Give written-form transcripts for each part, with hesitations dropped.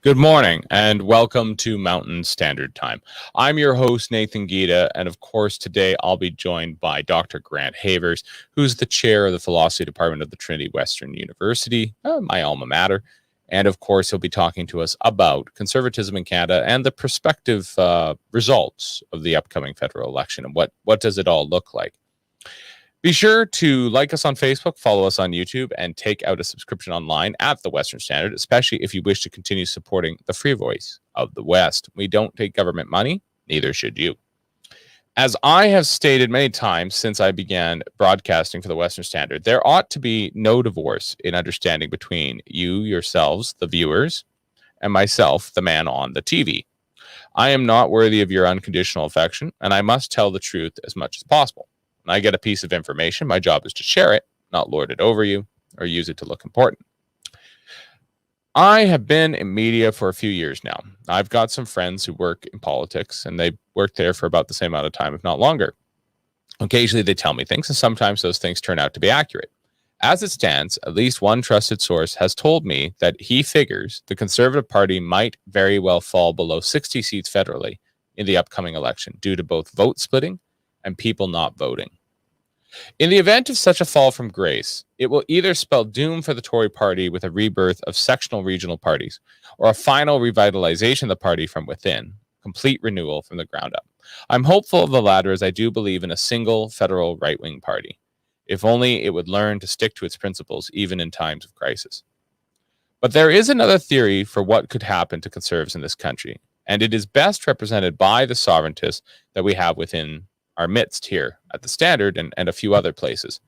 Good morning and welcome to Mountain Standard Time. I'm your host, Nathan Giede, and of course, today I'll be joined by Dr. Grant Havers, who's the chair of the Philosophy Department of the Trinity Western University, my alma mater. And of course, he'll be talking to us about conservatism in Canada and the prospective results of the upcoming federal election and what does it all look like. Be sure to like us on Facebook, follow us on YouTube, and take out a subscription online at the Western Standard, especially if you wish to continue supporting the free voice of the West. We don't take government money, neither should you. As I have stated many times since I began broadcasting for the Western Standard, there ought to be no divorce in understanding between you, yourselves, the viewers, and myself, the man on the TV. I am not worthy of your unconditional affection, and I must tell the truth as much as possible. When I get a piece of information, my job is to share it, not lord it over you or use it to look important. I have been in media for a few years now. I've got some friends who work in politics, and they worked there for about the same amount of time, if not longer. Occasionally, they tell me things, and sometimes those things turn out to be accurate. As it stands, at least one trusted source has told me that he figures the Conservative Party might very well fall below 60 seats federally in the upcoming election due to both vote splitting and people not voting. In the event of such a fall from grace, it will either spell doom for the Tory party with a rebirth of sectional regional parties, or a final revitalization of the party from within, complete renewal from the ground up. I'm hopeful of the latter, as I do believe in a single federal right-wing party, if only it would learn to stick to its principles even in times of crisis. But there is another theory for what could happen to conservatives in this country, and it is best represented by the sovereigntists that we have within our midst here at the Standard and a few other places,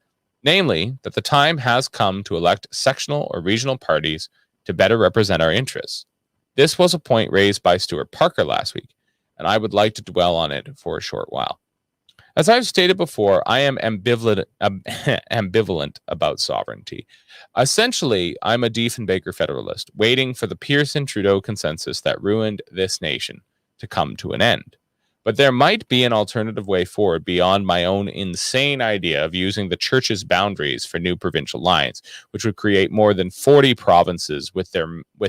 namely that the time has come to elect sectional or regional parties to better represent our interests. This was a point raised by Stuart Parker last week, and I would like to dwell on it for a short while. As I've stated before, I am ambivalent about sovereignty. Essentially, I'm a Diefenbaker federalist, waiting for the Pearson-Trudeau consensus that ruined this nation to come to an end. But there might be an alternative way forward beyond my own insane idea of using the church's boundaries for new provincial lines, which would create more than 40 provinces with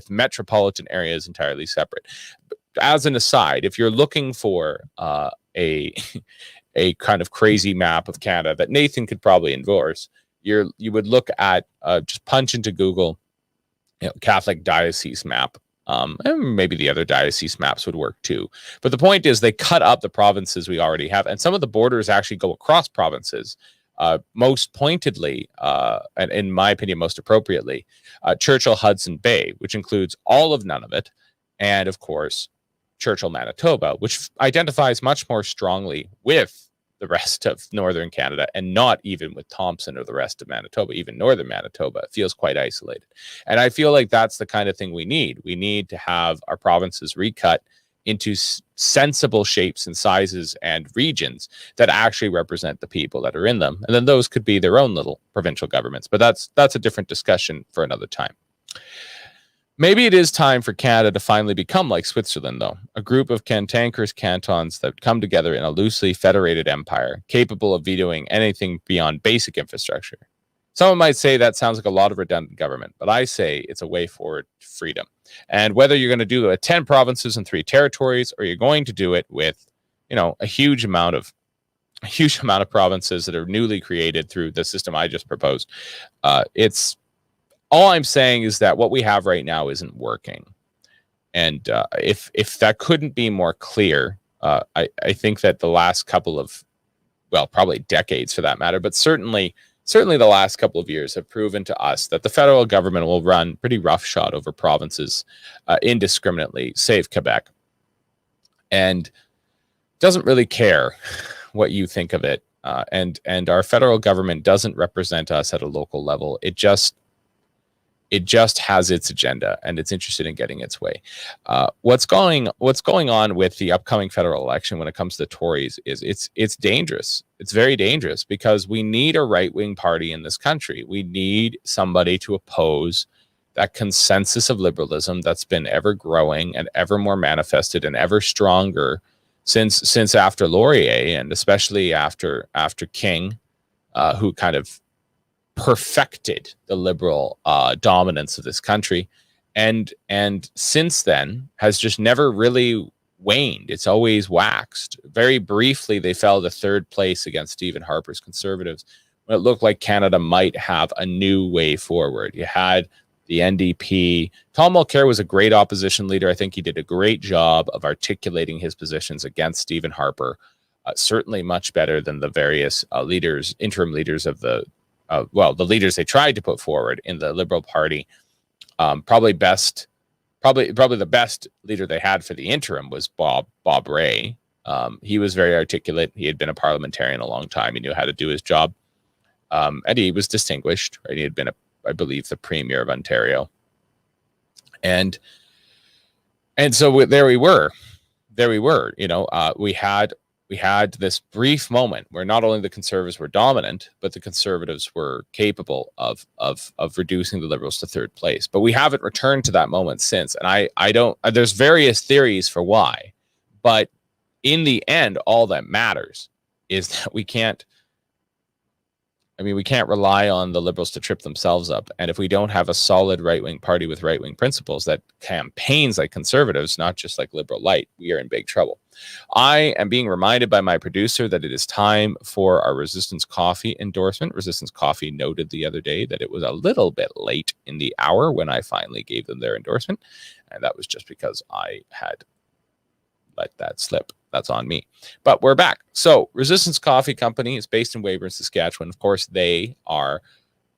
metropolitan areas entirely separate. As an aside, if you're looking for a kind of crazy map of Canada that Nathan could probably endorse, you would look at just punch into Google, Catholic diocese map. And maybe the other diocese maps would work too. But the point is they cut up the provinces we already have. And some of the borders actually go across provinces. Most pointedly, and in my opinion, most appropriately, Churchill-Hudson Bay, which includes all of Nunavut, and of course, Churchill, Manitoba, which identifies much more strongly with the rest of northern Canada and not even with Thompson or the rest of Manitoba, even northern Manitoba. It feels quite isolated. And I feel like that's the kind of thing we need. We need to have our provinces recut into sensible shapes and sizes and regions that actually represent the people that are in them. And then those could be their own little provincial governments. But that's a different discussion for another time. Maybe it is time for Canada to finally become like Switzerland, though, a group of cantankerous cantons that come together in a loosely federated empire, capable of vetoing anything beyond basic infrastructure. Someone might say that sounds like a lot of redundant government, but I say it's a way forward to freedom. And whether you're going to do it with 10 provinces and 3 territories, or you're going to do it with, a huge amount of provinces that are newly created through the system I just proposed, all I'm saying is that what we have right now isn't working. And if that couldn't be more clear, I think that the last couple of, probably decades for that matter, but certainly the last couple of years have proven to us that the federal government will run pretty roughshod over provinces indiscriminately, save Quebec, and doesn't really care what you think of it. And our federal government doesn't represent us at a local level. It just has its agenda, and it's interested in getting its way. What's going on with the upcoming federal election when it comes to the Tories is it's dangerous. It's very dangerous because we need a right-wing party in this country. We need somebody to oppose that consensus of liberalism that's been ever growing and ever more manifested and ever stronger since after Laurier, and especially after King, who kind of perfected the liberal dominance of this country. and since then has just never really waned. It's always waxed. Very briefly, they fell to third place against Stephen Harper's Conservatives when it looked like Canada might have a new way forward. You had the NDP. Tom Mulcair was a great opposition leader. I think he did a great job of articulating his positions against Stephen Harper. Certainly much better than the various leaders, interim leaders of the leaders they tried to put forward in the Liberal Party. Probably the best leader they had for the interim was Bob Rae. He was very articulate. He had been a parliamentarian a long time. He knew how to do his job. And he was distinguished, right? He had been, I believe, the Premier of Ontario. And so there we were. We had this brief moment where not only the Conservatives were dominant, but the Conservatives were capable of reducing the Liberals to third place. But we haven't returned to that moment since. And I don't, there's various theories for why, but in the end, all that matters is that we can't rely on the Liberals to trip themselves up. And if we don't have a solid right-wing party with right-wing principles that campaigns like Conservatives, not just like Liberal light, we are in big trouble. I am being reminded by my producer that it is time for our Resistance Coffee endorsement. Resistance Coffee noted the other day that it was a little bit late in the hour when I finally gave them their endorsement. And that was just because I had let that slip. That's on me. But we're back. So Resistance Coffee Company is based in Weyburn, Saskatchewan. Of course, they are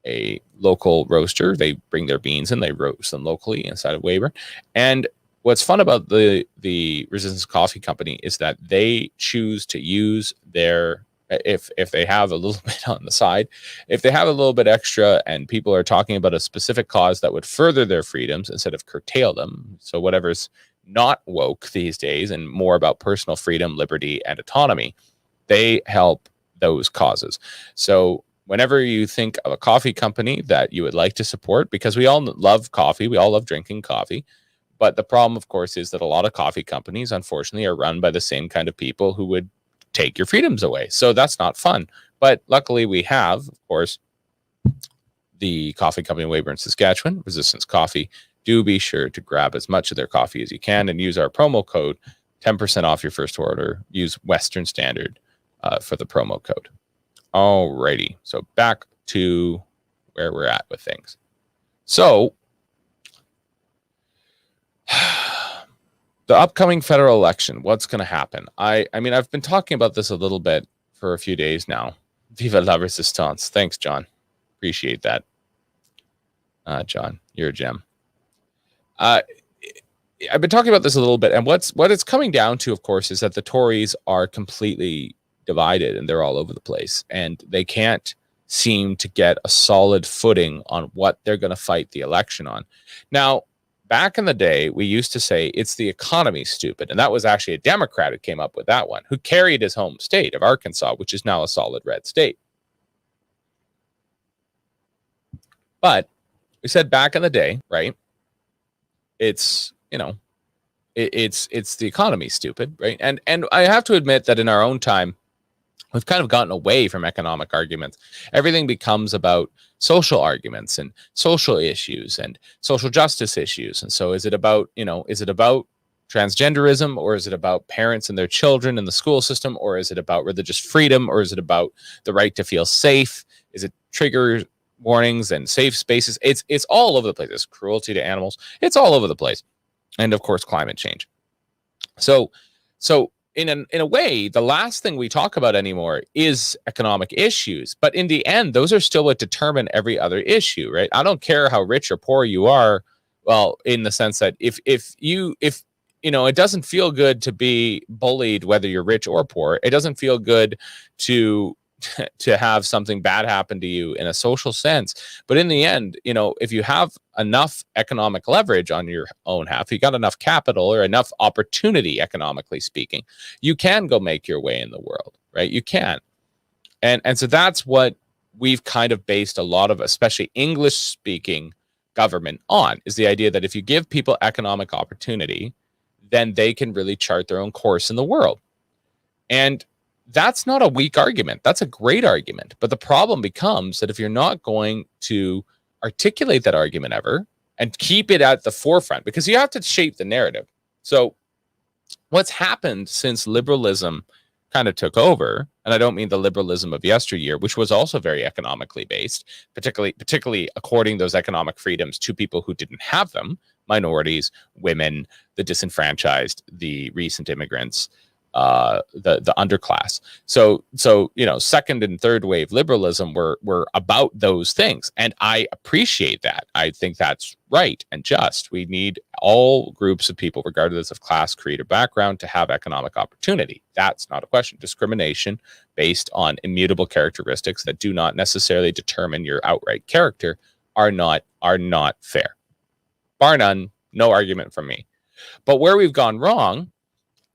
a local roaster. They bring their beans in, they roast them locally inside of Weyburn. And what's fun about the Resistance Coffee Company is that they choose to use their, if they have a little bit on the side, if they have a little bit extra and people are talking about a specific cause that would further their freedoms instead of curtail them. So whatever's not woke these days and more about personal freedom, liberty, and autonomy, they help those causes. So whenever you think of a coffee company that you would like to support, because we all love coffee, we all love drinking coffee, but the problem, of course, is that a lot of coffee companies, unfortunately, are run by the same kind of people who would take your freedoms away. So that's not fun. But luckily we have, of course, the coffee company in Weyburn, Saskatchewan, Resistance Coffee. Do be sure to grab as much of their coffee as you can and use our promo code, 10% off your first order. Use Western Standard for the promo code. Alrighty, so back to where we're at with things. So the upcoming federal election, what's going to happen? I mean, I've been talking about this a little bit for a few days now. Viva la resistance. Thanks, John. Appreciate that. John, you're a gem. I've been talking about this a little bit, and what it's coming down to, of course, is that the Tories are completely divided and they're all over the place, and they can't seem to get a solid footing on what they're going to fight the election on. Now, back in the day, we used to say it's the economy, stupid, and that was actually a Democrat who came up with that one, who carried his home state of Arkansas, which is now a solid red state. But we said back in the day, right? It's, you know, it's the economy, stupid, right? And I have to admit that in our own time, we've kind of gotten away from economic arguments. Everything becomes about social arguments and social issues and social justice issues. And so is it about transgenderism, or is it about parents and their children in the school system, or is it about religious freedom, or is it about the right to feel safe? Is it trigger warnings and safe spaces? It's all over the place. It's cruelty to animals. It's all over the place. And of course, climate change. So in a way, the last thing we talk about anymore is economic issues. But in the end, those are still what determine every other issue, right? I don't care how rich or poor you are. Well, in the sense that if it doesn't feel good to be bullied, whether you're rich or poor. It doesn't feel good to have something bad happen to you in a social sense. But in the end, if you have enough economic leverage on your own half, you got enough capital or enough opportunity, economically speaking, you can go make your way in the world, right? You can. And so that's what we've kind of based a lot of, especially English speaking government on, is the idea that if you give people economic opportunity, then they can really chart their own course in the world. And that's not a weak argument. That's a great argument. But the problem becomes that if you're not going to articulate that argument ever, and keep it at the forefront, because you have to shape the narrative. So what's happened since liberalism kind of took over, and I don't mean the liberalism of yesteryear, which was also very economically based, particularly according those economic freedoms to people who didn't have them: minorities, women, the disenfranchised, the recent immigrants, the underclass. So second and third wave liberalism were about those things, and I appreciate that. I think that's right and just. We need all groups of people, regardless of class, creed, or background, to have economic opportunity. That's not a question. Discrimination based on immutable characteristics that do not necessarily determine your outright character are not fair. Bar none, no argument from me. But where we've gone wrong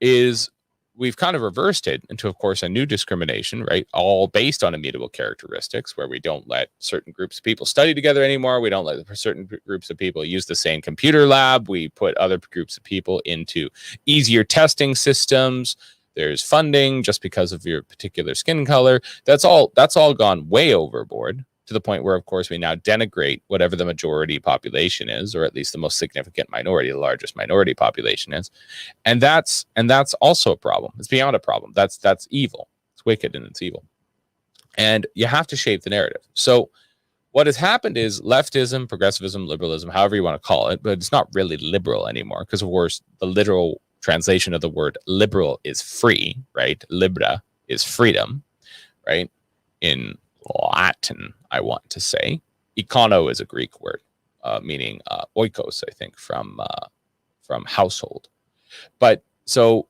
is we've kind of reversed it into, of course, a new discrimination, right? All based on immutable characteristics, where we don't let certain groups of people study together anymore. We don't let certain groups of people use the same computer lab. We put other groups of people into easier testing systems. There's funding just because of your particular skin color. That's all gone way overboard, to the point where, of course, we now denigrate whatever the majority population is, or at least the most significant minority, the largest minority population is. And that's also a problem. It's beyond a problem. That's evil. It's wicked and it's evil. And you have to shape the narrative. So what has happened is leftism, progressivism, liberalism, however you want to call it, but it's not really liberal anymore, because, of course, the literal translation of the word liberal is free, right? Libra is freedom, right? In Latin, I want to say. Econo is a Greek word, meaning oikos, I think, from household. But so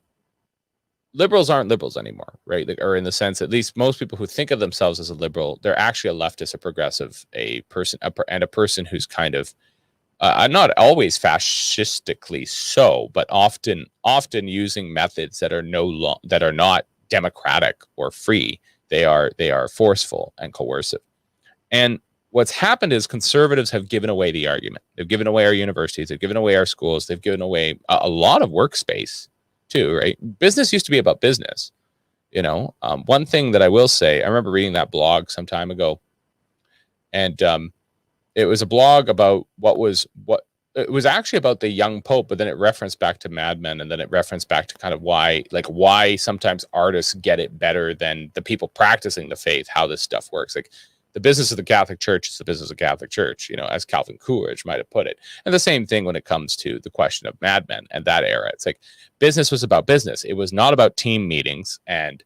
liberals aren't liberals anymore, right? Or in the sense, at least most people who think of themselves as a liberal, they're actually a leftist, a progressive, a person who's kind of not always fascistically so, but often using methods that are not democratic or free. They are forceful and coercive. And what's happened is conservatives have given away the argument. They've given away our universities. They've given away our schools. They've given away a lot of workspace too, right? Business used to be about business. One thing that I will say, I remember reading that blog some time ago, and it was a blog about it was actually about the young pope, but then it referenced back to Mad Men, and then it referenced back to kind of why sometimes artists get it better than the people practicing the faith, how this stuff works. Like, the business of the Catholic Church is the business of the Catholic Church, as Calvin Coolidge might have put it. And the same thing when it comes to the question of Mad Men and that era. It's like business was about business. It was not about team meetings and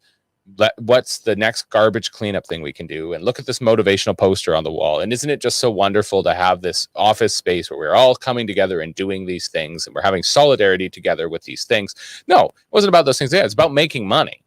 what's the next garbage cleanup thing we can do, and look at this motivational poster on the wall, and isn't it just so wonderful to have this office space where we're all coming together and doing these things, and we're having solidarity together with these things. No, it wasn't about those things. Yeah, it's about making money.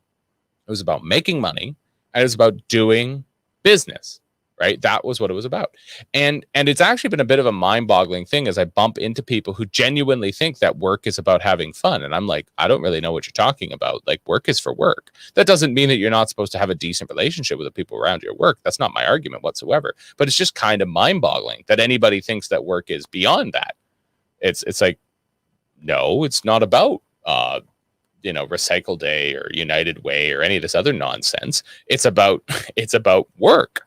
It was about making money, and it was about doing business, right? That was what it was about. And it's actually been a bit of a mind-boggling thing as I bump into people who genuinely think that work is about having fun. And I'm like, I don't really know what you're talking about. Like, work is for work. That doesn't mean that you're not supposed to have a decent relationship with the people around your work. That's not my argument whatsoever. But it's just kind of mind-boggling that anybody thinks that work is beyond that. It's like, no, it's not about Recycle Day or United Way or any of this other nonsense. It's about work.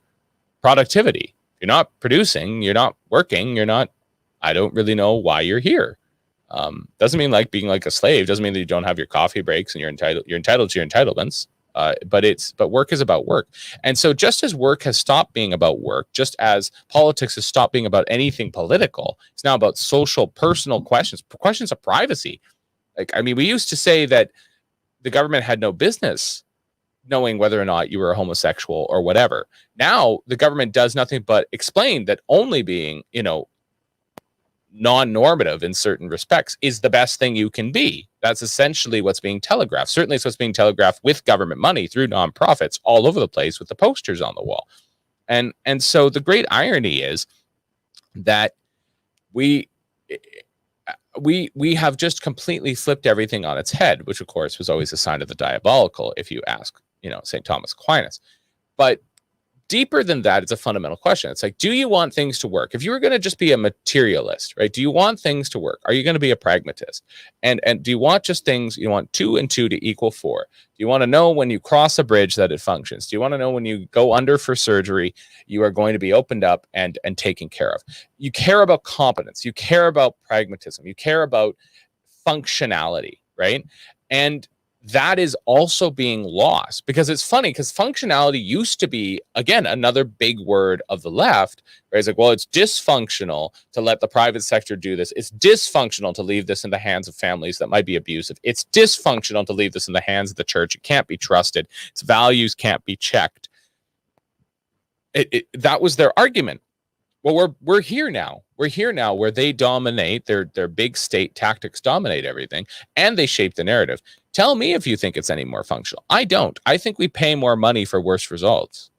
Productivity. You're not producing, you're not working, I don't really know why you're here. Doesn't mean like being like a slave, doesn't mean that you don't have your coffee breaks and you're entitled to your entitlements. But work is about work. And so just as work has stopped being about work, just as politics has stopped being about anything political, it's now about social, personal questions of privacy. We used to say that the government had no business knowing whether or not you were a homosexual or whatever. Now the government does nothing but explain that only being, non-normative in certain respects is the best thing you can be. That's essentially what's being telegraphed. Certainly it's what's being telegraphed with government money through nonprofits all over the place with the posters on the wall. And so the great irony is that we have just completely flipped everything on its head, which of course was always a sign of the diabolical, if you ask, St. Thomas Aquinas. But deeper than that. It's a fundamental question. It's like, do you want things to work? If you were going to just be a materialist, right? Do you want things to work? Are you going to be a pragmatist? And do you want just things, you want 2 and 2 to equal 4? Do you want to know when you cross a bridge that it functions? Do you want to know when you go under for surgery, you are going to be opened up and taken care of? You care about competence. You care about pragmatism. You care about functionality, right? And that is also being lost, because it's funny, because functionality used to be, again, another big word of the left, where it's like, well, it's dysfunctional to let the private sector do this. It's dysfunctional to leave this in the hands of families that might be abusive. It's dysfunctional to leave this in the hands of the church. It can't be trusted. Its values can't be checked. That was their argument. Well, we're here now. We're here now where they dominate, their big state tactics dominate everything, and they shape the narrative. Tell me if you think it's any more functional. I don't. I think we pay more money for worse results.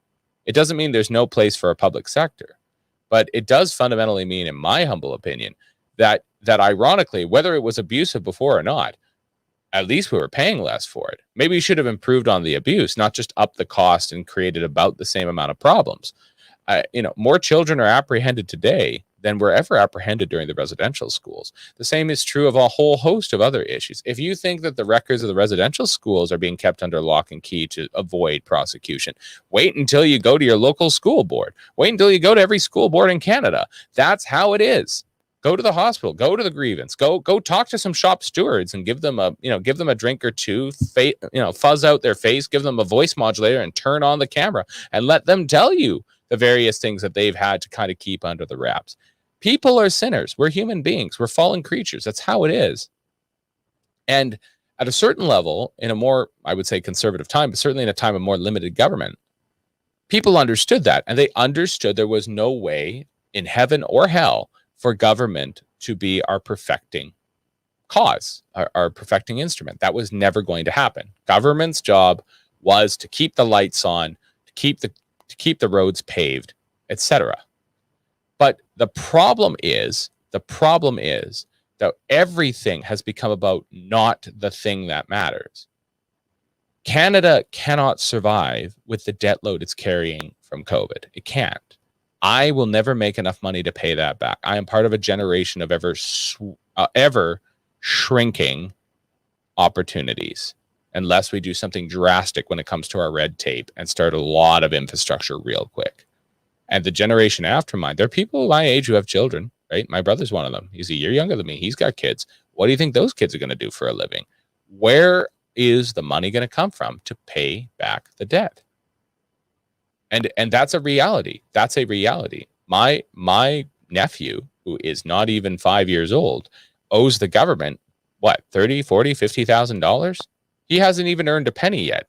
It doesn't mean there's no place for a public sector, but it does fundamentally mean, in my humble opinion, that ironically, whether it was abusive before or not, at least we were paying less for it. Maybe we should have improved on the abuse, not just up the cost and created about the same amount of problems. More children are apprehended today than were ever apprehended during the residential schools. The same is true of a whole host of other issues. If you think that the records of the residential schools are being kept under lock and key to avoid prosecution, wait until you go to your local school board. Wait until you go to every school board in Canada. That's how it is. Go to the hospital, go to the grievance, go talk to some shop stewards and give them a drink or two, fuzz out their face, give them a voice modulator and turn on the camera and let them tell you the various things that they've had to kind of keep under the wraps. People are sinners. We're human beings. We're fallen creatures. That's how it is. And at a certain level, in a more, I would say, conservative time, but certainly in a time of more limited government, people understood that. And they understood there was no way in heaven or hell for government to be our perfecting cause, our perfecting instrument. That was never going to happen. Government's job was to keep the lights on, to keep the roads paved, etc. But the problem is that everything has become about not the thing that matters. Canada cannot survive with the debt load it's carrying from COVID. It can't. I will never make enough money to pay that back. I am part of a generation of ever shrinking opportunities unless we do something drastic when it comes to our red tape and start a lot of infrastructure real quick. And the generation after mine, there are people my age who have children, right? My brother's one of them. He's a year younger than me. He's got kids. What do you think those kids are going to do for a living? Where is the money going to come from to pay back the debt? And that's a reality. That's a reality. My nephew, who is not even 5 years old, owes the government, what, $30,000, $40,000, $50,000? He hasn't even earned a penny yet.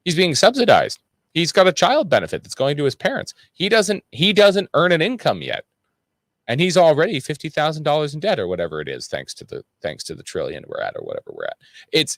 He's being subsidized. He's got a child benefit that's going to his parents. He doesn't earn an income yet. And he's already $50,000 in debt or whatever it is, thanks to the trillion we're at or whatever we're at.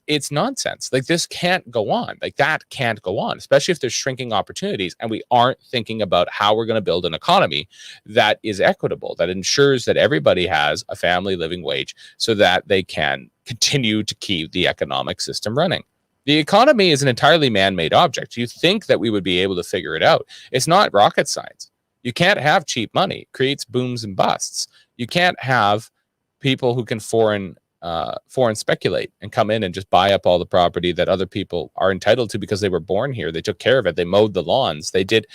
It's nonsense. Like, this can't go on. Like, that can't go on, especially if there's shrinking opportunities and we aren't thinking about how we're going to build an economy that is equitable, that ensures that everybody has a family living wage so that they can continue to keep the economic system running. The economy is an entirely man-made object. You think that we would be able to figure it out. It's not rocket science. You can't have cheap money. It creates booms and busts. You can't have people who can foreign speculate and come in and just buy up all the property that other people are entitled to because they were born here. They took care of it. They mowed the lawns. They did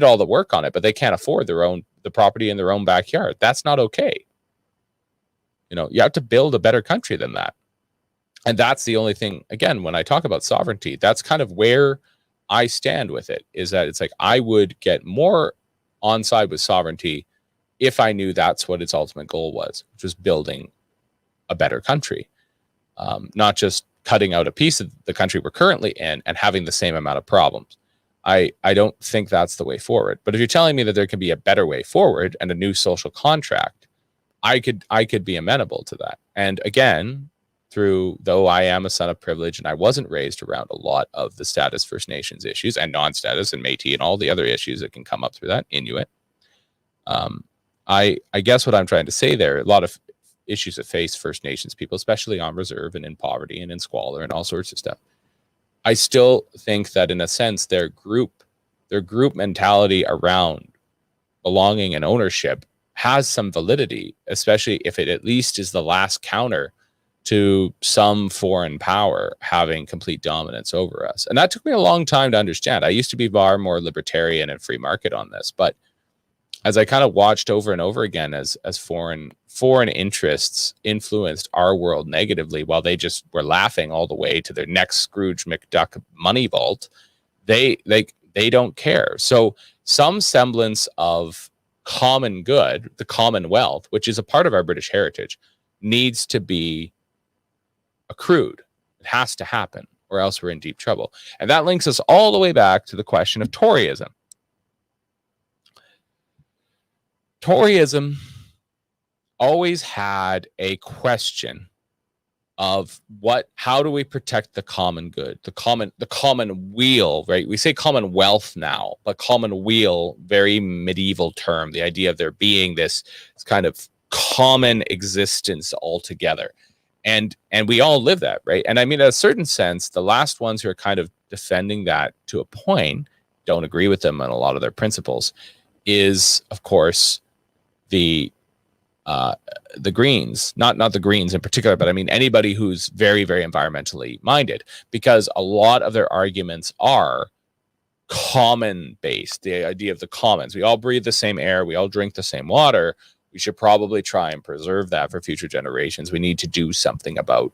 all the work on it, but they can't afford the property in their own backyard. That's not okay. You have to build a better country than that. And that's the only thing, again, when I talk about sovereignty, that's kind of where I stand with it, is that it's like I would get more on side with sovereignty if I knew that's what its ultimate goal was, which was building a better country, not just cutting out a piece of the country we're currently in and having the same amount of problems. I don't think that's the way forward. But if you're telling me that there can be a better way forward and a new social contract, I could be amenable to that. And again, though I am a son of privilege and I wasn't raised around a lot of the status First Nations issues and non-status and Métis and all the other issues that can come up through that, Inuit. I guess what I'm trying to say there, a lot of issues that face First Nations people, especially on reserve and in poverty and in squalor and all sorts of stuff. I still think that in a sense, their their group mentality around belonging and ownership has some validity, especially if it at least is the last counter to some foreign power having complete dominance over us. And that took me a long time to understand. I used to be far more libertarian and free market on this, but as I kind of watched over and over again as foreign interests influenced our world negatively, while they just were laughing all the way to their next Scrooge McDuck money vault, they don't care. So some semblance of common good, the commonwealth, which is a part of our British heritage, needs to be accrued. It has to happen, or else we're in deep trouble. And that links us all the way back to the question of Toryism. Toryism always had a question of how do we protect the common good, the common weal, right? We say commonwealth now, but common weal, very medieval term, the idea of there being this kind of common existence altogether. And we all live that, right? And I mean, in a certain sense, the last ones who are kind of defending that to a point, don't agree with them on a lot of their principles, is, of course, the Greens, not the Greens in particular, but I mean anybody who's very, very environmentally minded, because a lot of their arguments are common based, the idea of the commons. We all breathe the same air, we all drink the same water. We should probably try and preserve that for future generations. We need to do something about,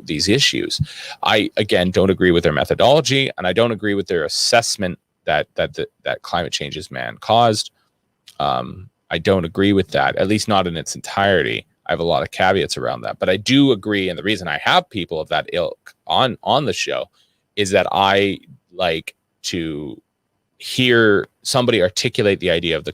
these issues. I, again, don't agree with their methodology, and I don't agree with their assessment that climate change is man-caused. I don't agree with that, at least not in its entirety. I have a lot of caveats around that, but I do agree. And the reason I have people of that ilk on the show is that I like to hear somebody articulate the idea of the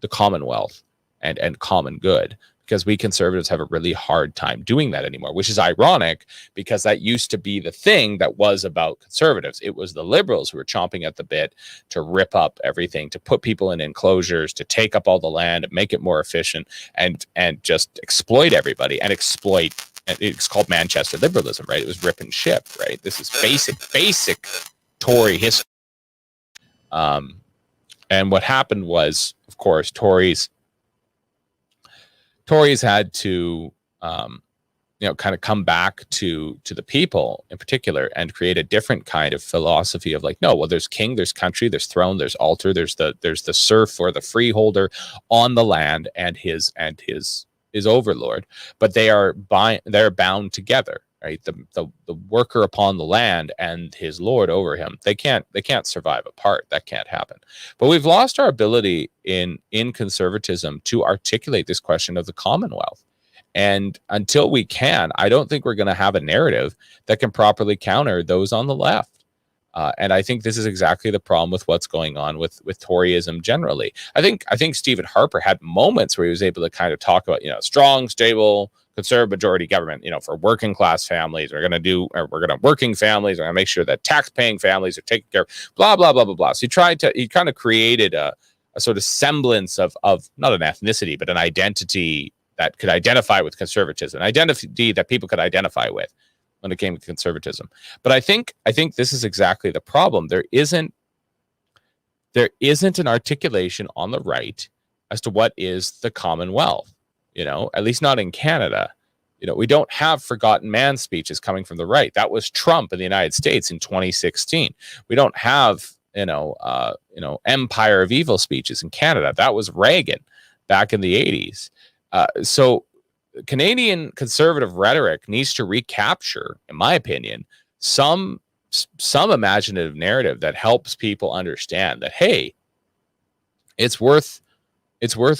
commonwealth and common good, because we conservatives have a really hard time doing that anymore, which is ironic because that used to be the thing that was about conservatives. It was the liberals who were chomping at the bit to rip up everything, to put people in enclosures, to take up all the land, make it more efficient, and just exploit everybody and exploit. It's called Manchester liberalism, right? It was rip and ship, right? This is basic Tory history. And what happened was, of course, Tories had to, kind of come back to the people in particular and create a different kind of philosophy of like, no, well, there's king, there's country, there's throne, there's altar, there's the serf or the freeholder on the land and his overlord, but they're bound together, right? The worker upon the land and his lord over him, they can't survive apart. That can't happen. But we've lost our ability in conservatism to articulate this question of the commonwealth. And until we can, I don't think we're going to have a narrative that can properly counter those on the left. And I think this is exactly the problem with what's going on with Toryism generally. I think Stephen Harper had moments where he was able to kind of talk about, strong, stable, conservative majority government, for working class families. We're going to working families. We're going to make sure that tax paying families are taken care of, blah, blah, blah, blah, blah. So he kind of created a sort of semblance of not an ethnicity, but an identity that could identify with conservatism, an identity that people could identify with when it came to conservatism. But I think this is exactly the problem. There isn't an articulation on the right as to what is the commonwealth, at least not in Canada. We don't have forgotten man speeches coming from the right. That was Trump in the United States in 2016. We don't have, empire of evil speeches in Canada. That was Reagan back in the 80s. So Canadian conservative rhetoric needs to recapture, in my opinion, some imaginative narrative that helps people understand that, hey, it's worth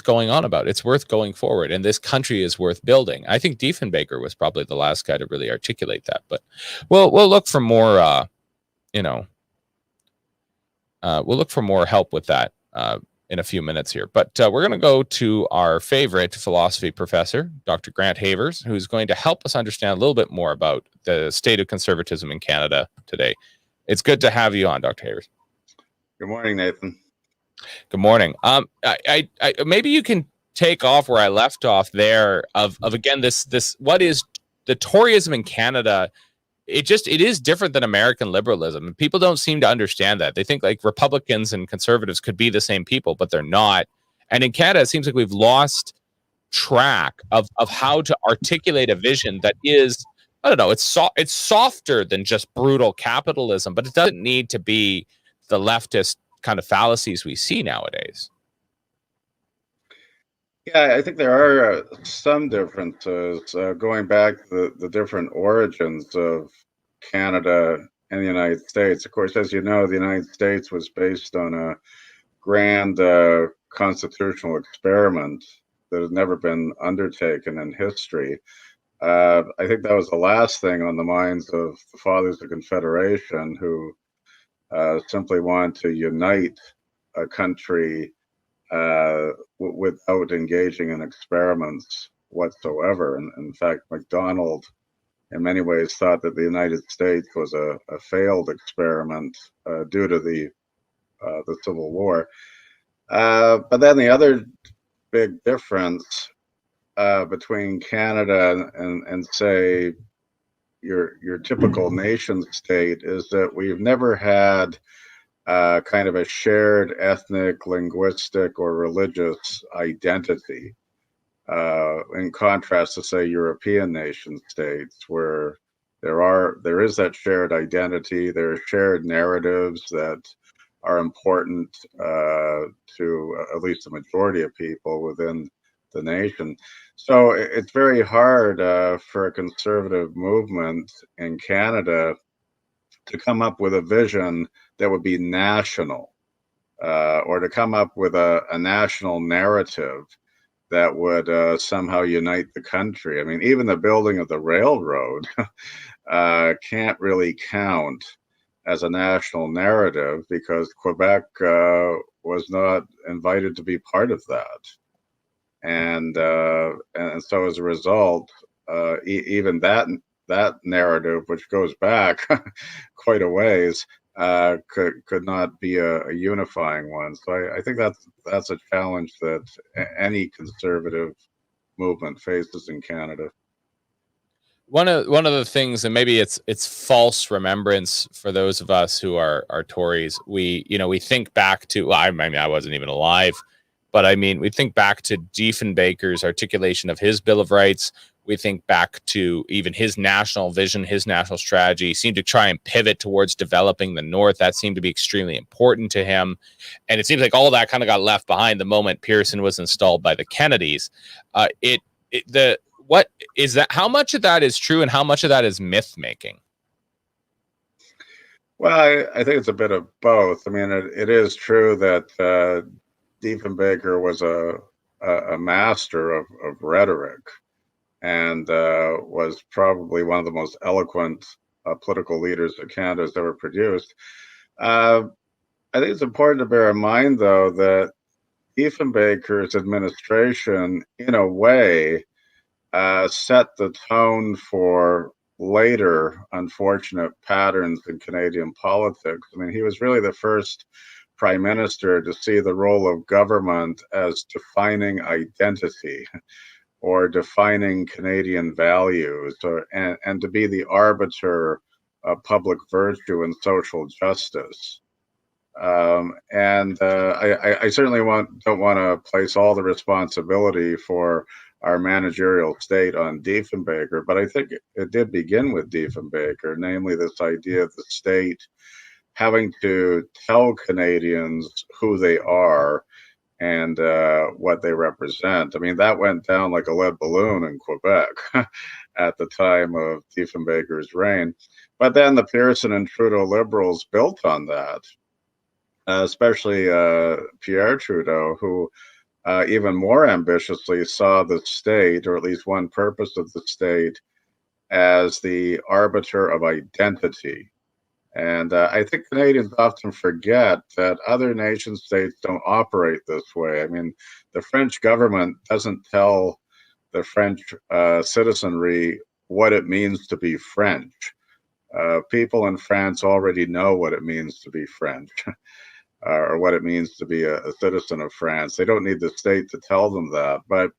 going on about. It's worth going forward, and this country is worth building. I think Diefenbaker was probably the last guy to really articulate that. But we'll look for more. We'll look for more help with that in a few minutes here. But we're going to go to our favorite philosophy professor, Dr. Grant Havers, who's going to help us understand a little bit more about the state of conservatism in Canada today. It's good to have you on, Dr. Havers. Good morning, Nathan. Good morning. I maybe you can take off where I left off there of again, this what is the Toryism in Canada it is different than American liberalism. And people don't seem to understand that. They think like Republicans and conservatives could be the same people, but they're not. And in Canada, it seems like we've lost track of how to articulate a vision that is, I don't know, it's softer than just brutal capitalism, but it doesn't need to be the leftist kind of fallacies we see nowadays. Yeah, I think there are some differences going back to the different origins of Canada and the United States. Of course, as you know, the United States was based on a grand constitutional experiment that had never been undertaken in history. I think that was the last thing on the minds of the fathers of Confederation, who simply wanted to unite a country without engaging in experiments whatsoever. And in fact, MacDonald, in many ways, thought that the United States was a failed experiment due to the Civil War. But then the other big difference between Canada and say your typical nation state is that we've never had kind of a shared ethnic, linguistic, or religious identity, in contrast to say European nation states, where there is that shared identity, there are shared narratives that are important to at least the majority of people within the nation. So it's very hard for a conservative movement in Canada to come up with a vision that would be national, or to come up with a national narrative that would somehow unite the country. I mean, even the building of the railroad can't really count as a national narrative because Quebec was not invited to be part of that. And so as a result, even that narrative, which goes back quite a ways, could not be a unifying one. So I think that's a challenge that any conservative movement faces in Canada. One of the things, and maybe it's false remembrance for those of us who are Tories. We think back to, well, I mean, I wasn't even alive, but I mean, we think back to Diefenbaker's articulation of his Bill of Rights. We think back to even his national vision, his national strategy. He seemed to try and pivot towards developing the North. That seemed to be extremely important to him. And it seems like all that kind of got left behind the moment Pearson was installed by the Kennedys. What is that? How much of that is true and how much of that is myth making? Well, I think it's a bit of both. I mean, it is true that Diefenbaker was a master of rhetoric and was probably one of the most eloquent political leaders that Canada has ever produced. I think it's important to bear in mind, though, that Diefenbaker's administration, in a way, set the tone for later unfortunate patterns in Canadian politics. I mean, he was really the first prime minister to see the role of government as defining identity or defining Canadian values, and to be the arbiter of public virtue and social justice. And I certainly don't want to place all the responsibility for our managerial state on Diefenbaker, but I think it did begin with Diefenbaker, namely this idea of the state having to tell Canadians who they are and what they represent. I mean, that went down like a lead balloon in Quebec at the time of Diefenbaker's reign. But then the Pearson and Trudeau Liberals built on that, especially Pierre Trudeau, who even more ambitiously saw the state, or at least one purpose of the state, as the arbiter of identity. And I think Canadians often forget that other nation states don't operate this way. I mean, the French government doesn't tell the French citizenry what it means to be French. People in France already know what it means to be French. Or what it means to be a citizen of France. They don't need the state to tell them that. But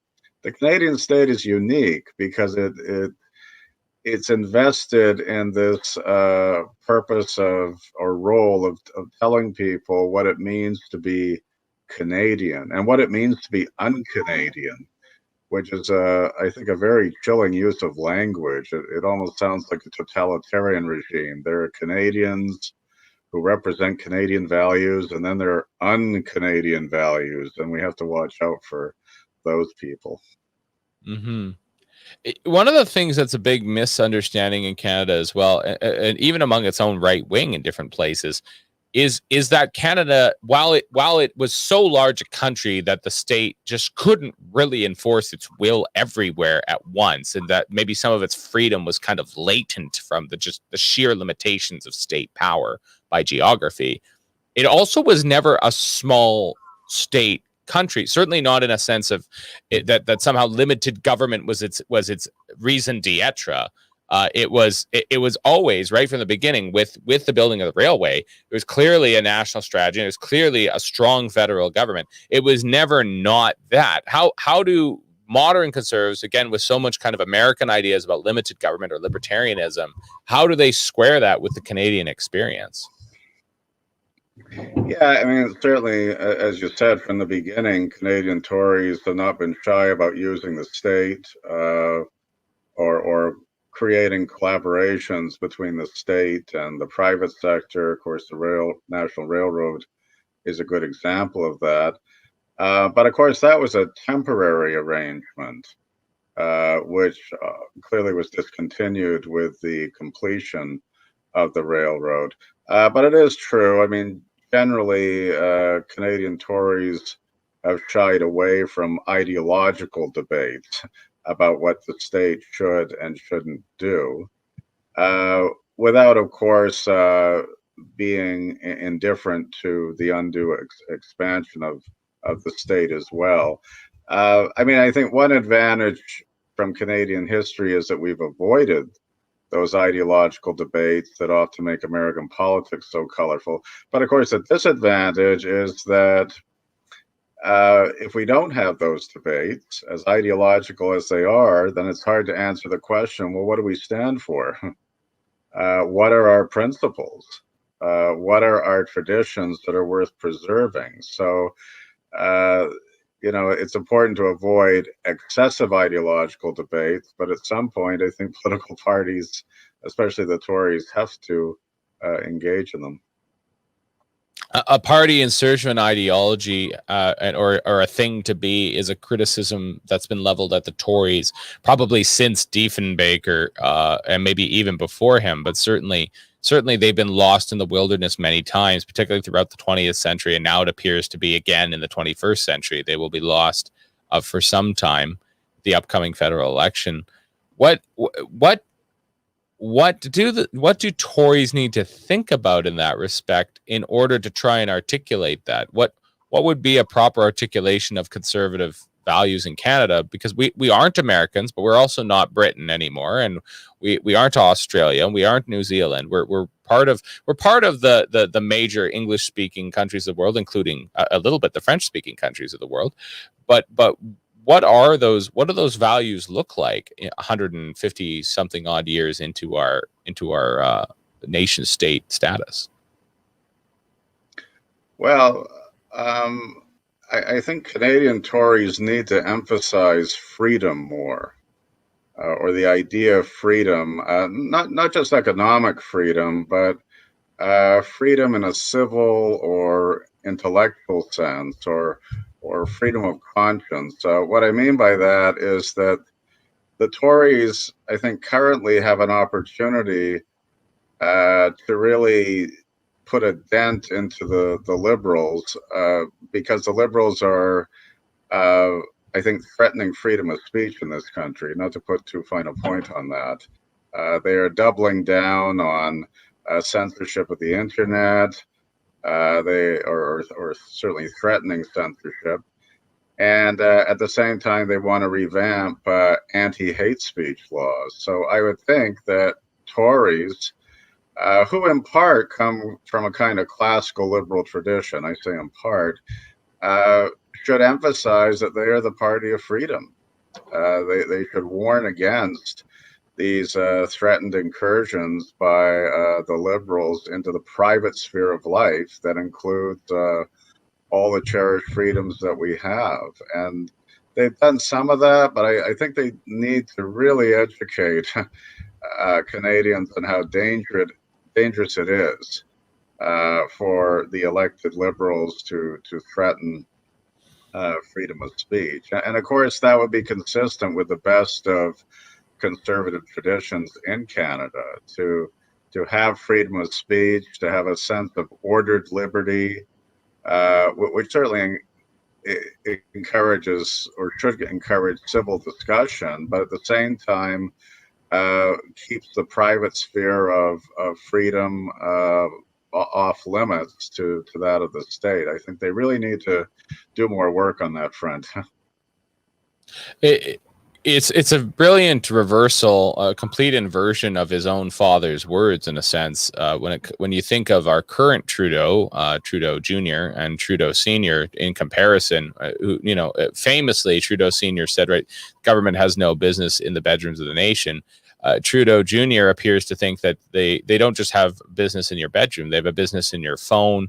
the Canadian state is unique because it it's invested in this purpose of or role of telling people what it means to be Canadian and what it means to be un-Canadian, which is, I think, a very chilling use of language. It almost sounds like a totalitarian regime. There are Canadians who represent Canadian values, and then there are un-Canadian values, and we have to watch out for those people. Mm-hmm. One of the things that's a big misunderstanding in Canada as well, and even among its own right wing in different places, is that Canada, while it was so large a country that the state just couldn't really enforce its will everywhere at once, and that maybe some of its freedom was kind of latent from the sheer limitations of state power by geography. It also was never a small state country, certainly not in a sense of that somehow limited government was its raison d'etre. It was always right from the beginning with the building of the railway. It was clearly a national strategy. It was clearly a strong federal government. It was never not that. How do modern conservatives, again, with so much kind of American ideas about limited government or libertarianism, how do they square that with the Canadian experience? Yeah, I mean, certainly, as you said from the beginning, Canadian Tories have not been shy about using the state or creating collaborations between the state and the private sector. Of course, the National Railroad is a good example of that. But of course, that was a temporary arrangement, which clearly was discontinued with the completion of the railroad. But it is true. I mean, generally, Canadian Tories have shied away from ideological debates about what the state should and shouldn't do, without, of course, being indifferent to the undue expansion of the state as well. I mean, I think one advantage from Canadian history is that we've avoided those ideological debates that often make American politics so colorful. But of course, the disadvantage is that if we don't have those debates, as ideological as they are, then it's hard to answer the question, well, what do we stand for? What are our principles? What are our traditions that are worth preserving? So, it's important to avoid excessive ideological debates, but at some point, I think political parties, especially the Tories, have to engage in them. A party in search of an ideology or a thing to be is a criticism that's been leveled at the Tories probably since Diefenbaker and maybe even before him, but certainly they've been lost in the wilderness many times, particularly throughout the 20th century, and now it appears to be again in the 21st century. They will be lost for some time, the upcoming federal election. What do Tories need to think about in that respect in order to try and articulate that? What would be a proper articulation of conservative values in Canada? Because we aren't Americans, but we're also not Britain anymore, and we aren't Australia, and we aren't New Zealand. We're part of the major English speaking countries of the world, including a little bit the French speaking countries of the world. But what do those values look like 150 something odd years into our nation state status? Well, I think Canadian Tories need to emphasize freedom more, or the idea of freedom, not just economic freedom, but freedom in a civil or intellectual sense, or freedom of conscience. What I mean by that is that the Tories, I think, currently have an opportunity to really put a dent into the Liberals, because the Liberals are, I think, threatening freedom of speech in this country. Not to put too fine a point on that. They are doubling down on censorship of the internet. They are certainly threatening censorship. And at the same time, they want to revamp anti-hate speech laws. So I would think that Tories, who in part come from a kind of classical liberal tradition, I say in part, should emphasize that they are the party of freedom. They should warn against these threatened incursions by the liberals into the private sphere of life that includes all the cherished freedoms that we have. And they've done some of that, but I think they need to really educate Canadians on how dangerous it is for the elected liberals to threaten freedom of speech. And of course, that would be consistent with the best of conservative traditions in Canada to have freedom of speech, to have a sense of ordered liberty, which certainly it encourages or should encourage civil discussion, but at the same time keeps the private sphere of freedom off limits to that of the state. I think they really need to do more work on that front. It's a brilliant reversal, a complete inversion of his own father's words, in a sense. When you think of our current Trudeau, Trudeau Jr. and Trudeau Sr. in comparison, who, famously Trudeau Sr. said, right, government has no business in the bedrooms of the nation. Trudeau Jr. appears to think that they don't just have business in your bedroom; they have a business in your phone,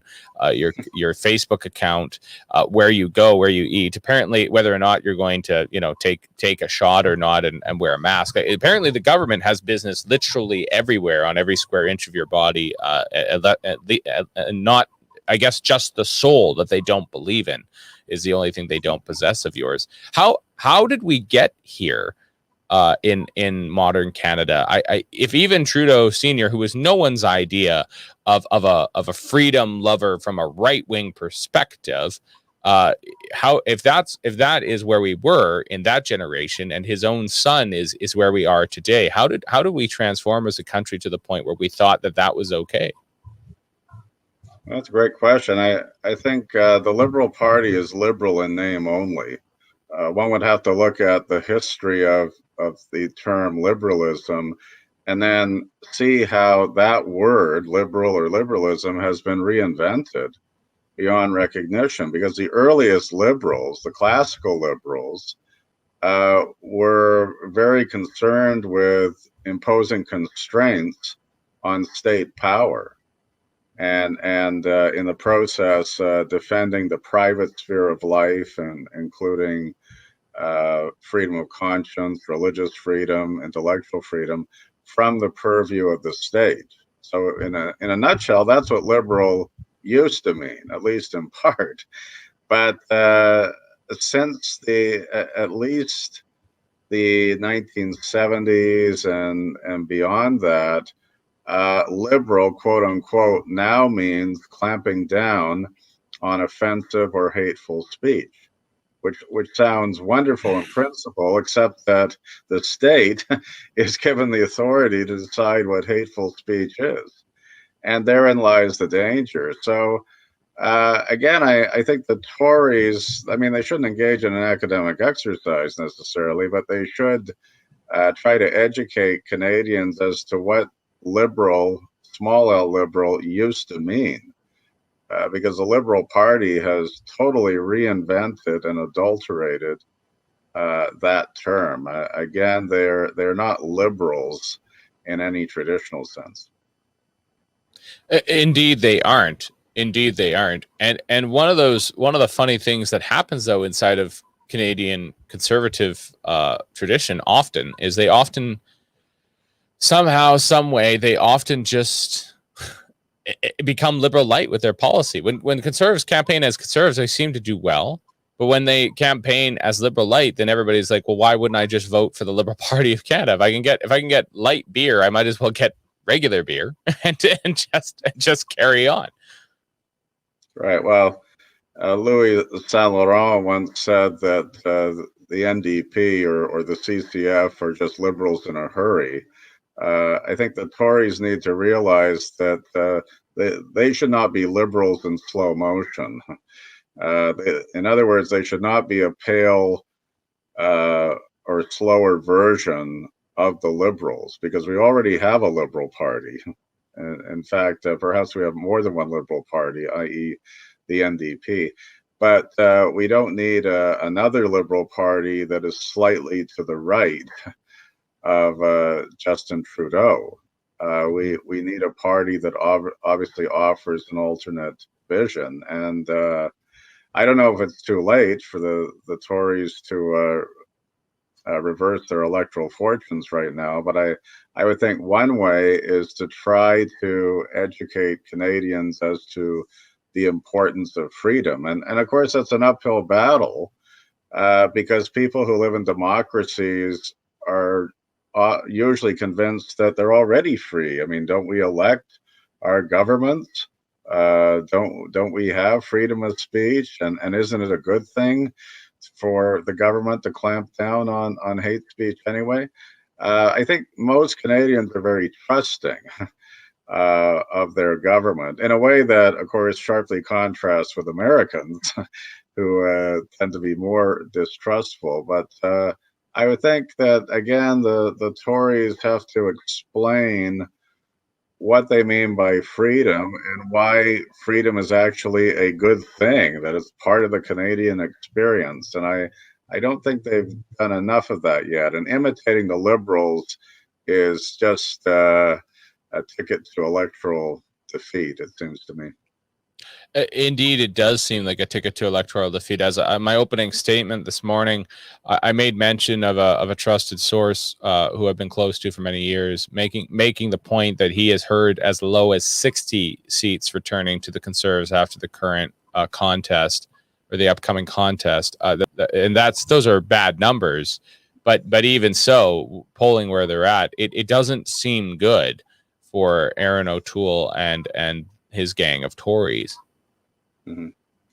your Facebook account, where you go, where you eat. Apparently, whether or not you're going to take a shot or not, and wear a mask. Apparently, the government has business literally everywhere, on every square inch of your body, and not, I guess, just the soul that they don't believe in is the only thing they don't possess of yours. How did we get here? In modern Canada, if even Trudeau Sr., who was no one's idea of a freedom lover from a right wing perspective, if that is where we were in that generation, and his own son is where we are today, how did we transform as a country to the point where we thought that was okay? That's a great question. I think the Liberal Party is liberal in name only. One would have to look at the history of the term liberalism and then see how that word, liberal or liberalism, has been reinvented beyond recognition, because the earliest liberals, the classical liberals, were very concerned with imposing constraints on state power and in the process defending the private sphere of life, and including freedom of conscience, religious freedom, intellectual freedom, from the purview of the state. So in a nutshell, that's what liberal used to mean, at least in part. But since at least the 1970s and beyond that, liberal, quote unquote, now means clamping down on offensive or hateful speech, which sounds wonderful in principle, except that the state is given the authority to decide what hateful speech is. And therein lies the danger. So again, I think the Tories, I mean, they shouldn't engage in an academic exercise necessarily, but they should try to educate Canadians as to what liberal, small L liberal, used to mean. Because the Liberal Party has totally reinvented and adulterated that term. Again, they're not liberals in any traditional sense. Indeed, they aren't. Indeed, they aren't. And one of the funny things that happens, though, inside of Canadian conservative tradition often is they often somehow, some way, they often just become liberal light with their policy. When conservatives campaign as conservatives, they seem to do well. But when they campaign as liberal light, then everybody's like, well, why wouldn't I just vote for the Liberal Party of Canada? If I can get light beer, I might as well get regular beer and just carry on. Right. Well, Louis Saint Laurent once said that the NDP or the CCF are just liberals in a hurry. I think the Tories need to realize that they should not be liberals in slow motion. In other words, they should not be a pale or slower version of the liberals, because we already have a liberal party. In fact, perhaps we have more than one liberal party, i.e., the NDP. But we don't need another liberal party that is slightly to the right of Justin Trudeau. We need a party that obviously offers an alternate vision, and I don't know if it's too late for the Tories to reverse their electoral fortunes right now, but I would think one way is to try to educate Canadians as to the importance of freedom, and of course that's an uphill battle because people who live in democracies are usually convinced that they're already free. I mean, don't we elect our governments? Don't we have freedom of speech? And isn't it a good thing for the government to clamp down on hate speech anyway? I think most Canadians are very trusting of their government in a way that, of course, sharply contrasts with Americans who tend to be more distrustful. But I would think that, again, the Tories have to explain what they mean by freedom and why freedom is actually a good thing, that it's part of the Canadian experience. And I don't think they've done enough of that yet. And imitating the Liberals is just a ticket to electoral defeat, it seems to me. Indeed, it does seem like a ticket to electoral defeat. As my opening statement this morning, I made mention of a trusted source who I've been close to for many years, making the point that he has heard as low as 60 seats returning to the Conservatives after the current contest or the upcoming contest, and those are bad numbers. But even so, polling where they're at, it doesn't seem good for Aaron O'Toole and his gang of Tories. Mm-hmm.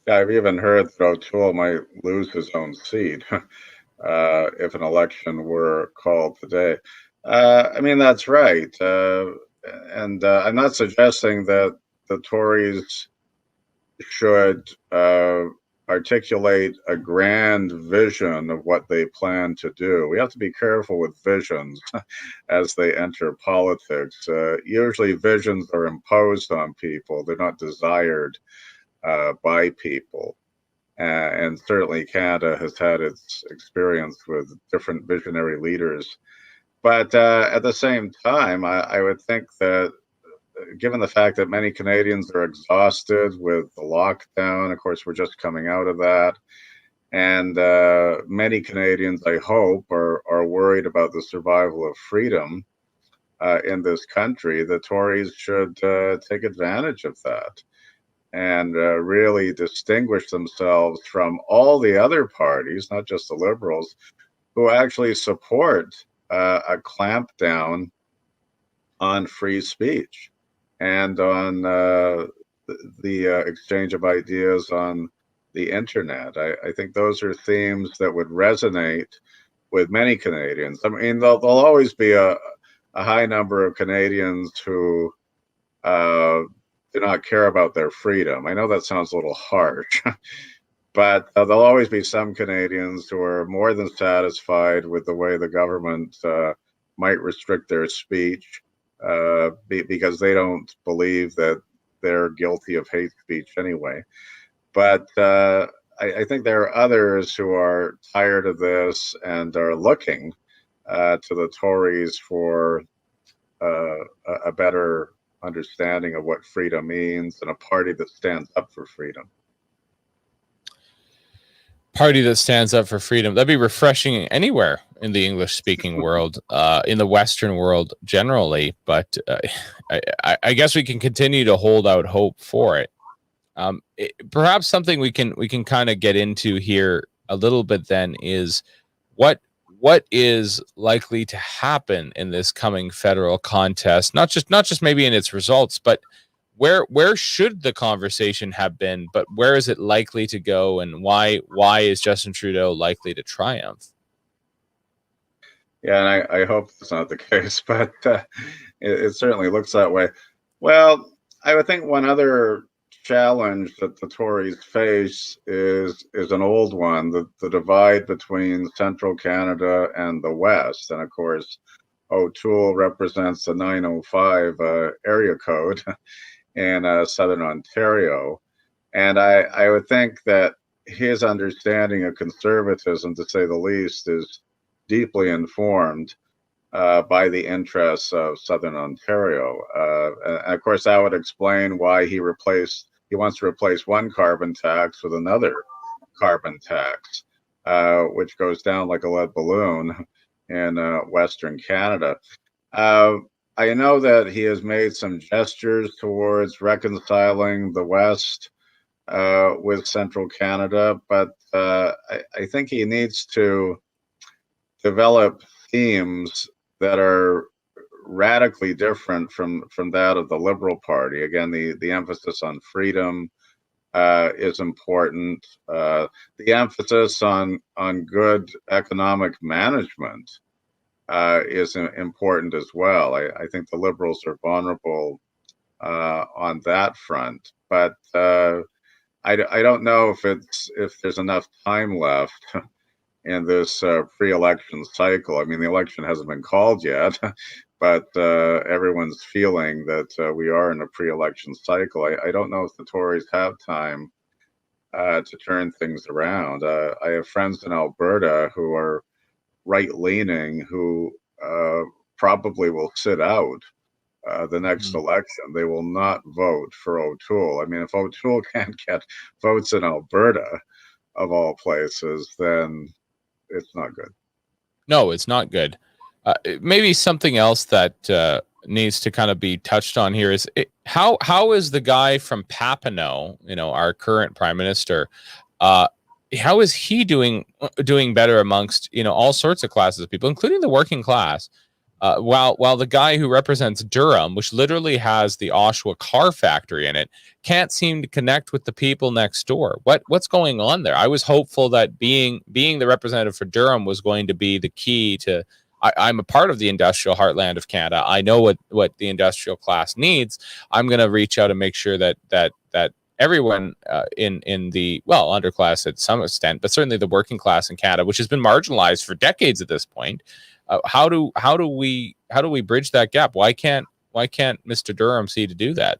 Yeah, I've even heard that O'Toole might lose his own seat if an election were called today. I mean, that's right. And I'm not suggesting that the Tories should articulate a grand vision of what they plan to do. We have to be careful with visions as they enter politics. Usually, visions are imposed on people, they're not desired by people. And certainly Canada has had its experience with different visionary leaders. But at the same time, I would think that given the fact that many Canadians are exhausted with the lockdown, of course, we're just coming out of that. And many Canadians, I hope, are worried about the survival of freedom in this country. The Tories should take advantage of that and really distinguish themselves from all the other parties, not just the Liberals, who actually support a clampdown on free speech and on the exchange of ideas on the internet. I think those are themes that would resonate with many Canadians. I mean, there'll always be a high number of Canadians who do not care about their freedom. I know that sounds a little harsh, but there'll always be some Canadians who are more than satisfied with the way the government might restrict their speech because they don't believe that they're guilty of hate speech anyway. But I think there are others who are tired of this and are looking to the Tories for a better understanding of what freedom means and a party that stands up for freedom. Party that stands up for freedom. That'd be refreshing anywhere in the English speaking world, in the Western world generally. But I guess we can continue to hold out hope for it. Perhaps something we can kind of get into here a little bit then is what is likely to happen in this coming federal contest, not just maybe in its results, but where should the conversation have been, but where is it likely to go, and why is Justin Trudeau likely to triumph? Yeah, and I hope that's not the case, but it certainly looks that way. Well, I would think one other challenge that the Tories face is an old one, the divide between central Canada and the West. And of course, O'Toole represents the 905 area code in southern Ontario. And I would think that his understanding of conservatism, to say the least, is deeply informed by the interests of Southern Ontario. And of course, that would explain why he wants to replace one carbon tax with another carbon tax, which goes down like a lead balloon in Western Canada. Uh, I know that he has made some gestures towards reconciling the West with Central Canada, but I think he needs to develop themes that are radically different from that of the Liberal Party. Again, the emphasis on freedom is important. The emphasis on good economic management is important as well. I think the Liberals are vulnerable on that front, but I don't know if there's enough time left in this pre-election cycle. I mean, the election hasn't been called yet, but everyone's feeling that we are in a pre-election cycle. I don't know if the Tories have time to turn things around. I have friends in Alberta who are right-leaning who probably will sit out the next election. They will not vote for O'Toole. I mean, if O'Toole can't get votes in Alberta, of all places, then it's not good. No, it's not good. Maybe something else that needs to kind of be touched on here is how is the guy from Papineau, our current prime minister, how is he doing better amongst all sorts of classes of people, including the working class? While the guy who represents Durham, which literally has the Oshawa car factory in it, can't seem to connect with the people next door. What's going on there? I was hopeful that being the representative for Durham was going to be the key to. I'm a part of the industrial heartland of Canada. I know what the industrial class needs. I'm going to reach out and make sure that everyone in the underclass at some extent, but certainly the working class in Canada, which has been marginalized for decades at this point. How do we bridge that gap? Why can't Mr. Durham see to do that?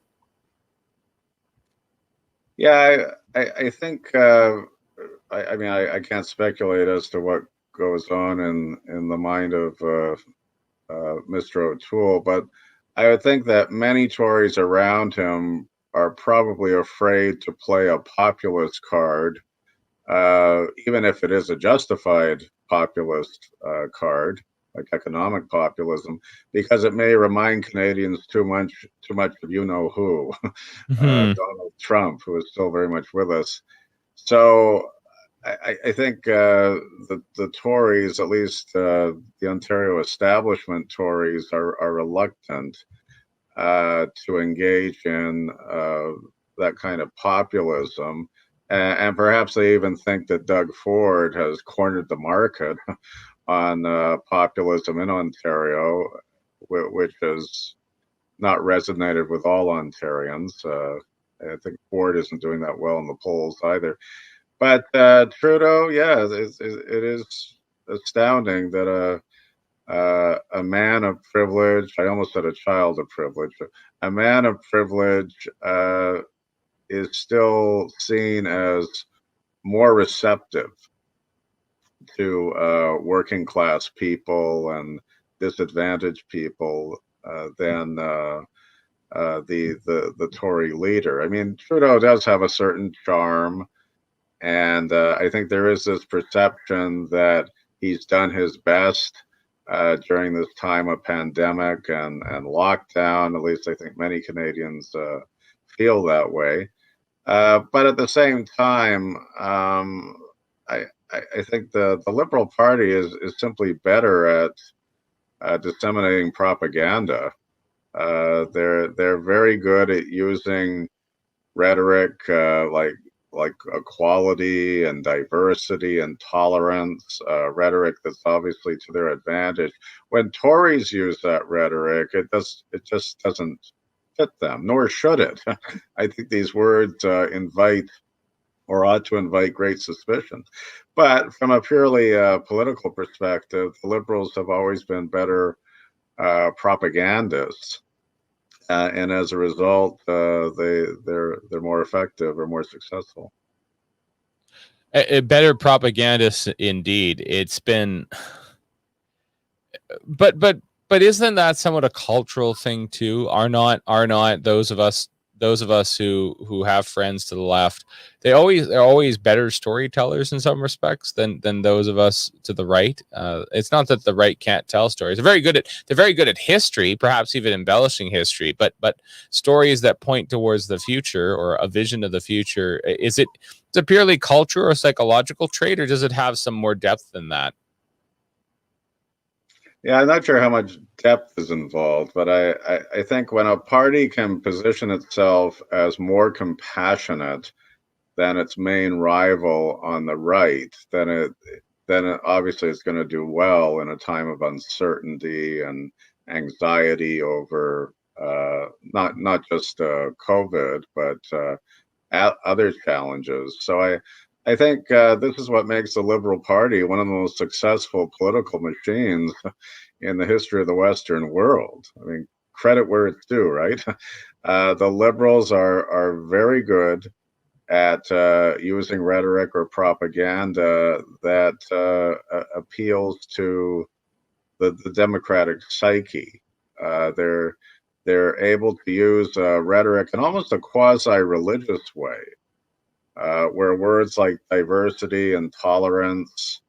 Yeah, I think I mean I can't speculate as to what goes on in the mind of Mr. O'Toole, but I would think that many Tories around him are probably afraid to play a populist card, even if it is a justified populist card, like economic populism, because it may remind Canadians too much of who, Donald Trump, who is still very much with us. So I think the Tories, at least the Ontario establishment Tories, are reluctant to engage in that kind of populism. And perhaps they even think that Doug Ford has cornered the market on populism in Ontario, which has not resonated with all Ontarians. I think Ford isn't doing that well in the polls either. But Trudeau, yeah, it is astounding that a man of privilege, I almost said a child of privilege, a man of privilege is still seen as more receptive to working class people and disadvantaged people than the Tory leader. I mean, Trudeau does have a certain charm, and I think there is this perception that he's done his best during this time of pandemic and lockdown. At least I think many Canadians feel that way. But at the same time, I think the Liberal Party is simply better at disseminating propaganda. They're very good at using rhetoric like equality and diversity and tolerance, rhetoric that's obviously to their advantage. When Tories use that rhetoric, it just doesn't fit them, nor should it. I think these words invite or ought to invite great suspicion. But from a purely political perspective, the Liberals have always been better propagandists. And as a result, they're more effective or more successful. A better propagandists, indeed. It's been but but isn't that somewhat a cultural thing too? Are not those of us who have friends to the left, they're always better storytellers in some respects than those of us to the right. It's not that the right can't tell stories. They're very good at history, perhaps even embellishing history, but stories that point towards the future or a vision of the future, is it a purely cultural or psychological trait, or does it have some more depth than that? Yeah, I'm not sure how much depth is involved, but I think when a party can position itself as more compassionate than its main rival on the right, then it obviously is going to do well in a time of uncertainty and anxiety over not just COVID, but other challenges. So I think this is what makes the Liberal Party one of the most successful political machines in the history of the Western world. I mean, credit where it's due, right? The Liberals are very good at using rhetoric or propaganda that appeals to the democratic psyche. They're able to use rhetoric in almost a quasi-religious way, where words like diversity and tolerance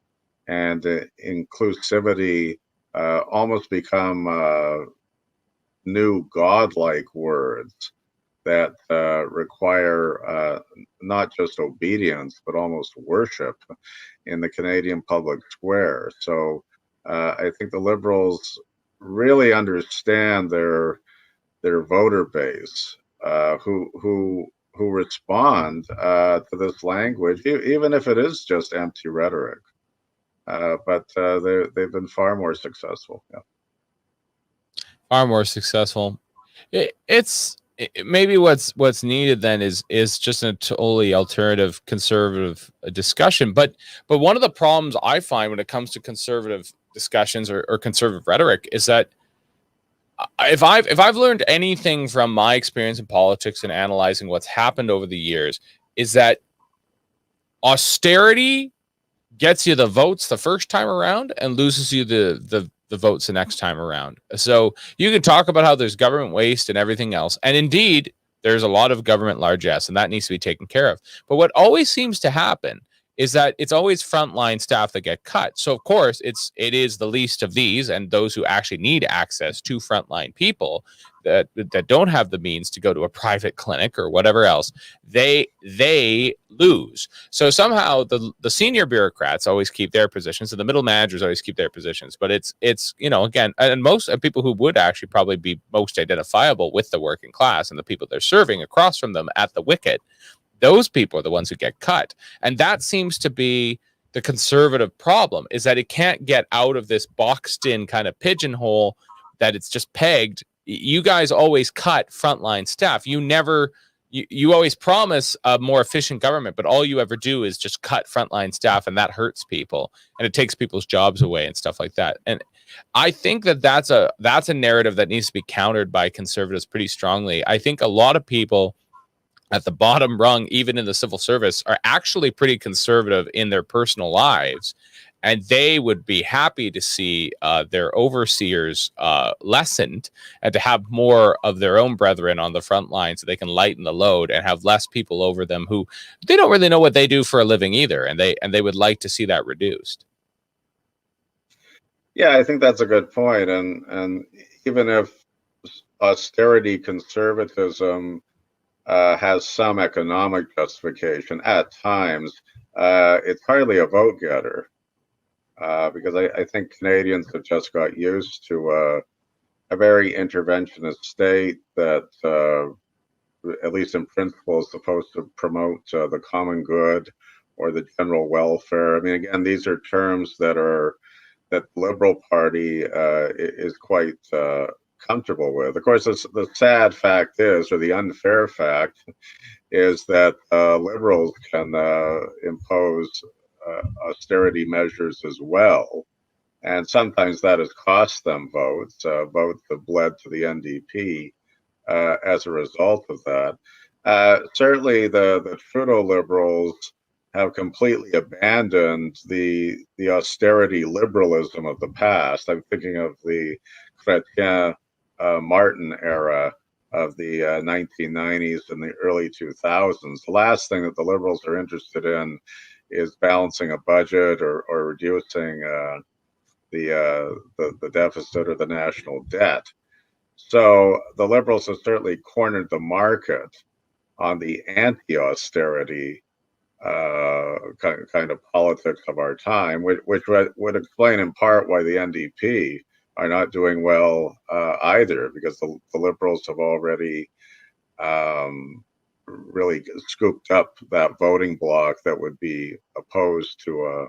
and inclusivity almost become new godlike words that require not just obedience, but almost worship in the Canadian public square. So I think the Liberals really understand their voter base, who respond to this language, even if it is just empty rhetoric. But they've been far more successful. Yeah. Far more successful. Maybe what's needed then is just a totally alternative conservative discussion. But one of the problems I find when it comes to conservative discussions or conservative rhetoric is that if I've learned anything from my experience in politics and analyzing what's happened over the years, is that austerity gets you the votes the first time around and loses you the votes the next time around. So you can talk about how there's government waste and everything else, and indeed there's a lot of government largesse, and that needs to be taken care of. But what always seems to happen is that it's always frontline staff that get cut. So of course it is the least of these, and those who actually need access to frontline people that don't have the means to go to a private clinic or whatever else, they lose. So somehow the senior bureaucrats always keep their positions, and the middle managers always keep their positions. But it's again, and most people who would actually probably be most identifiable with the working class and the people they're serving across from them at the wicket, those people are the ones who get cut. And that seems to be the conservative problem, is that it can't get out of this boxed in kind of pigeonhole that it's just pegged. You guys always cut frontline staff. You always promise a more efficient government, but all you ever do is just cut frontline staff, and that hurts people and it takes people's jobs away and stuff like that. And I think that's a narrative that needs to be countered by conservatives pretty strongly. I think a lot of people at the bottom rung, even in the civil service, are actually pretty conservative in their personal lives. And they would be happy to see their overseers lessened and to have more of their own brethren on the front line so they can lighten the load and have less people over them who they don't really know what they do for a living either. And they would like to see that reduced. Yeah, I think that's a good point. And even if austerity conservatism has some economic justification at times, it's hardly a vote getter, because I think Canadians have just got used to a very interventionist state that, at least in principle, is supposed to promote the common good or the general welfare. I mean, again, these are terms that the Liberal Party is quite comfortable with. Of course, the sad fact is, or the unfair fact, is that Liberals can impose austerity measures as well. And sometimes that has cost them votes. Votes have bled to the NDP as a result of that. Certainly, the Trudeau Liberals have completely abandoned the austerity liberalism of the past. I'm thinking of the Chrétien Martin era of the 1990s and the early 2000s. The last thing that the liberals are interested in is balancing a budget or reducing the deficit or the national debt. So the liberals have certainly cornered the market on the anti-austerity kind of politics of our time, which would explain in part why the NDP are not doing well either, because the liberals have already really scooped up that voting bloc that would be opposed to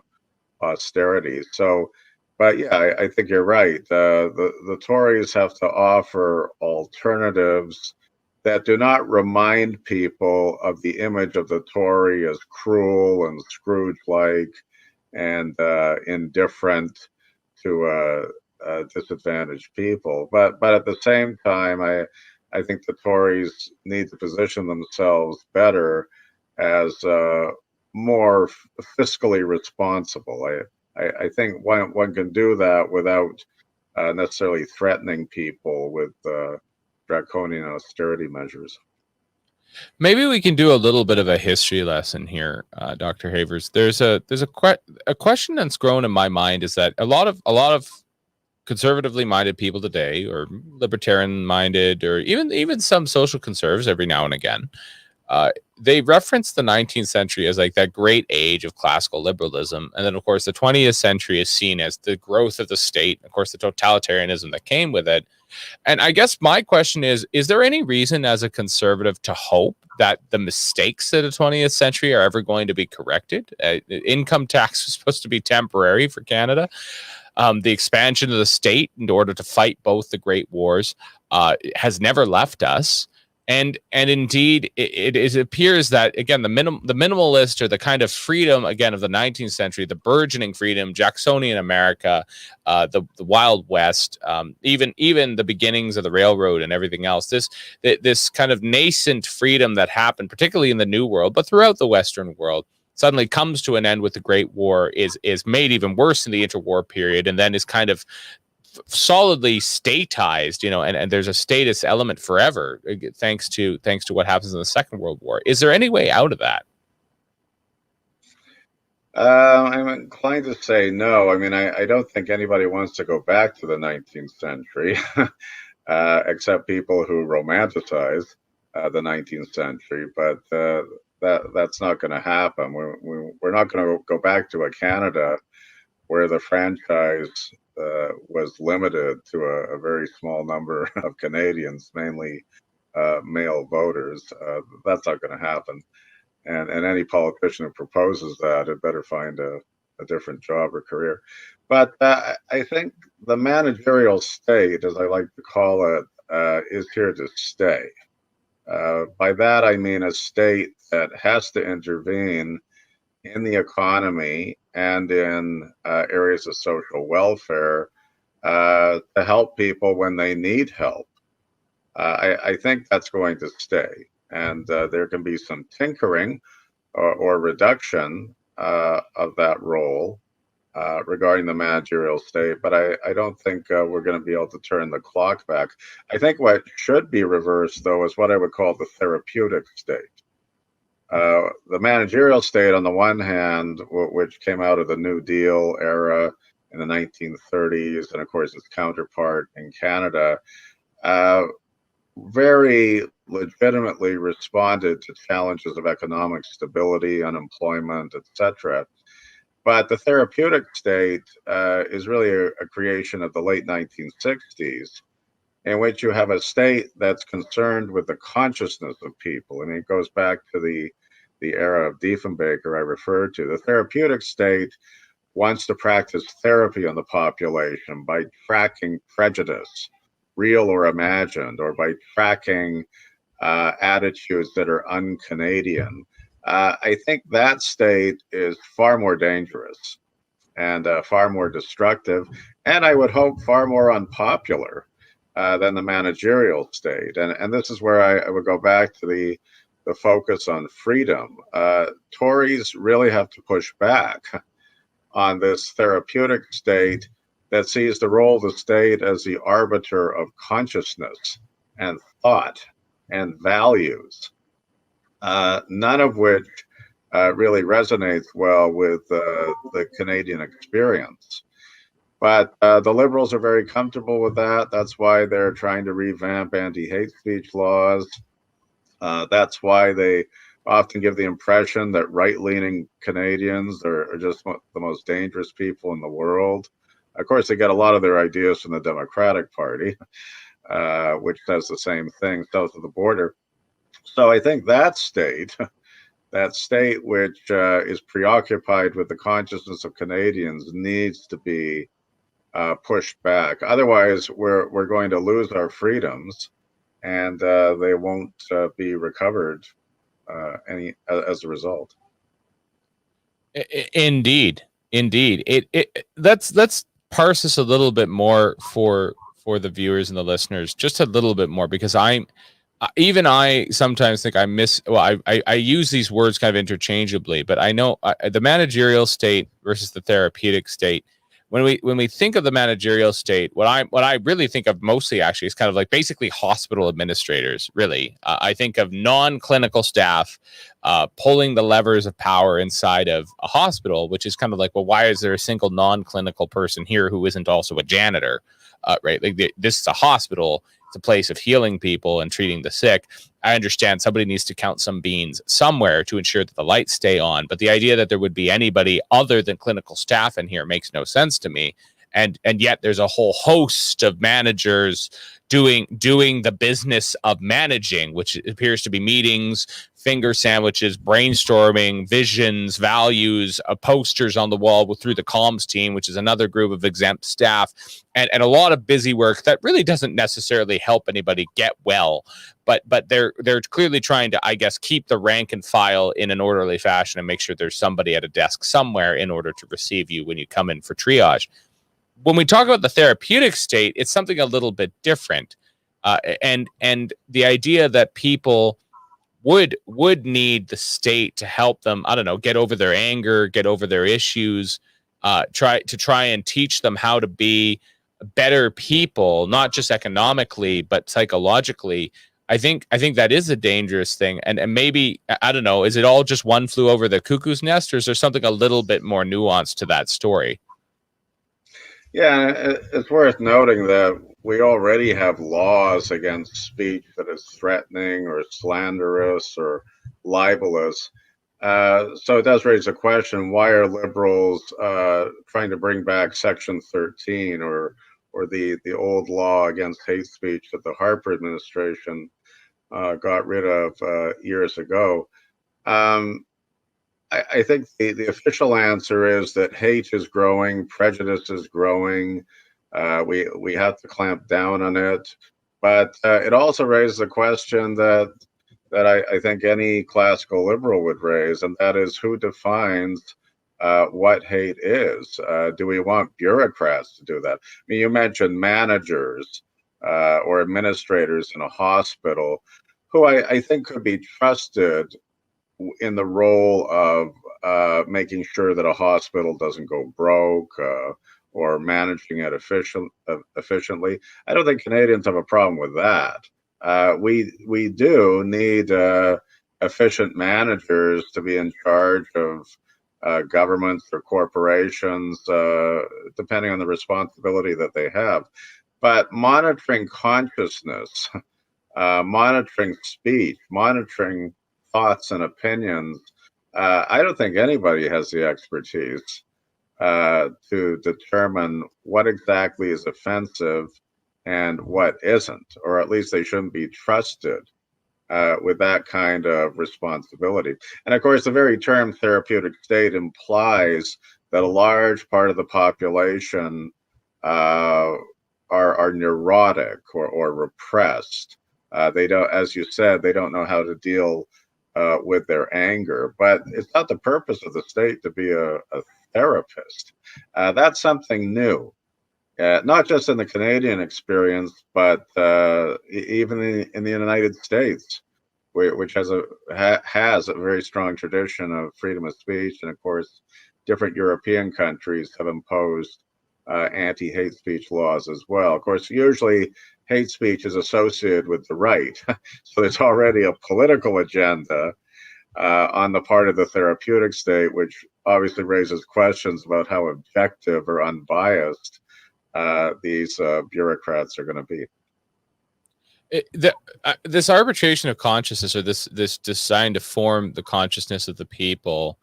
austerity. So, but yeah, I think you're right. The Tories have to offer alternatives that do not remind people of the image of the Tory as cruel and Scrooge-like and indifferent to disadvantaged people. But at the same time, I think the Tories need to position themselves better as more fiscally responsible. I think one can do that without necessarily threatening people with draconian austerity measures. Maybe we can do a little bit of a history lesson here, Dr. Havers. There's a question that's grown in my mind is that a lot of conservatively minded people today, or libertarian minded, or even some social conservatives every now and again, they reference the 19th century as like that great age of classical liberalism, and then of course the 20th century is seen as the growth of the state, of course the totalitarianism that came with it. And I guess my question is there any reason as a conservative to hope that the mistakes of the 20th century are ever going to be corrected? Income tax was supposed to be temporary for Canada. The expansion of the state in order to fight both the great wars has never left us. And indeed, it appears that, again, the minimalist, or the kind of freedom, again, of the 19th century, the burgeoning freedom, Jacksonian America, the Wild West, even the beginnings of the railroad and everything else, this kind of nascent freedom that happened, particularly in the New World, but throughout the Western world, suddenly comes to an end with the Great War, is made even worse in the interwar period, and then is kind of solidly statized, and there's a status element forever, thanks to what happens in the Second World War. Is there any way out of that? I'm inclined to say no. I mean, I don't think anybody wants to go back to the 19th century, except people who romanticize the 19th century. But that's not going to happen. We're not going to go back to a Canada where the franchise was limited to a very small number of Canadians, mainly male voters. That's not going to happen. And any politician who proposes that had better find a different job or career. But I think the managerial state, as I like to call it, is here to stay. By that, I mean a state that has to intervene in the economy and in areas of social welfare to help people when they need help. I think that's going to stay. And there can be some tinkering or reduction of that role regarding the managerial state, but I don't think we're going to be able to turn the clock back. I think what should be reversed, though, is what I would call the therapeutic state. The managerial state, on the one hand, which came out of the New Deal era in the 1930s, and of course its counterpart in Canada, very legitimately responded to challenges of economic stability, unemployment, etc. But the therapeutic state is really a creation of the late 1960s, in which you have a state that's concerned with the consciousness of people. I mean, it goes back to the era of Diefenbaker I referred to. The therapeutic state wants to practice therapy on the population by tracking prejudice, real or imagined, or by tracking attitudes that are un-Canadian. I think that state is far more dangerous and far more destructive, and I would hope far more unpopular than the managerial state. And this is where I would go back to the the focus on freedom. Tories really have to push back on this therapeutic state that sees the role of the state as the arbiter of consciousness and thought and values, none of which really resonates well with the Canadian experience. But the Liberals are very comfortable with that. That's why they're trying to revamp anti-hate speech laws. That's why they often give the impression that right-leaning Canadians are just the most dangerous people in the world. Of course, they get a lot of their ideas from the Democratic Party, which does the same thing south of the border. So I think that state which is preoccupied with the consciousness of Canadians needs to be pushed back. Otherwise, we're going to lose our freedoms, and they won't be recovered any as a result. Indeed. Let's parse this a little bit more for the viewers and the listeners, just a little bit more, because I sometimes think I use these words kind of interchangeably, but I know the managerial state versus the therapeutic state. When we think of the managerial state, what I really think of mostly actually is kind of like basically hospital administrators. Really, I think of non-clinical staff pulling the levers of power inside of a hospital, which is kind of like, well, why is there a single non-clinical person here who isn't also a janitor? Right? Like this is a hospital. It's a place of healing people and treating the sick. I understand somebody needs to count some beans somewhere to ensure that the lights stay on, but the idea that there would be anybody other than clinical staff in here makes no sense to me. And yet there's a whole host of managers doing the business of managing, which appears to be meetings, finger sandwiches, brainstorming, visions, values, posters on the wall through the comms team, which is another group of exempt staff, and a lot of busy work that really doesn't necessarily help anybody get well. But they're clearly trying to, I guess, keep the rank and file in an orderly fashion and make sure there's somebody at a desk somewhere in order to receive you when you come in for triage. When we talk about the therapeutic state, it's something a little bit different, and the idea that people would need the state to help them, I don't know, get over their anger, get over their issues, try and teach them how to be better people, not just economically but psychologically. I think that is a dangerous thing, and maybe, I don't know, is it all just one flew over the cuckoo's nest, or is there something a little bit more nuanced to that story? Yeah, it's worth noting that we already have laws against speech that is threatening or slanderous or libelous. So it does raise the question: why are liberals trying to bring back Section 13 or the old law against hate speech that the Harper administration got rid of years ago? I think the official answer is that hate is growing, prejudice is growing. We have to clamp down on it, but it also raises a question that I think any classical liberal would raise, and that is, who defines what hate is? Do we want bureaucrats to do that? I mean, you mentioned managers or administrators in a hospital, who I think could be trusted in the role of making sure that a hospital doesn't go broke or managing it efficiently. I don't think Canadians have a problem with that. We do need efficient managers to be in charge of governments or corporations, depending on the responsibility that they have. But monitoring consciousness, monitoring speech, monitoring thoughts and opinions, I don't think anybody has the expertise to determine what exactly is offensive and what isn't, or at least they shouldn't be trusted with that kind of responsibility. And of course, the very term therapeutic state implies that a large part of the population are neurotic or repressed. They don't, as you said, they don't know how to deal with their anger. But it's not the purpose of the state to be a therapist. That's something new, not just in the Canadian experience, but even in the United States, which has a very strong tradition of freedom of speech, and of course, different European countries have imposed anti-hate speech laws as well. Of course, usually hate speech is associated with the right, so there's already a political agenda on the part of the therapeutic state, which obviously raises questions about how objective or unbiased these bureaucrats are going to be. This arbitration of consciousness, or this design to form the consciousness of the people,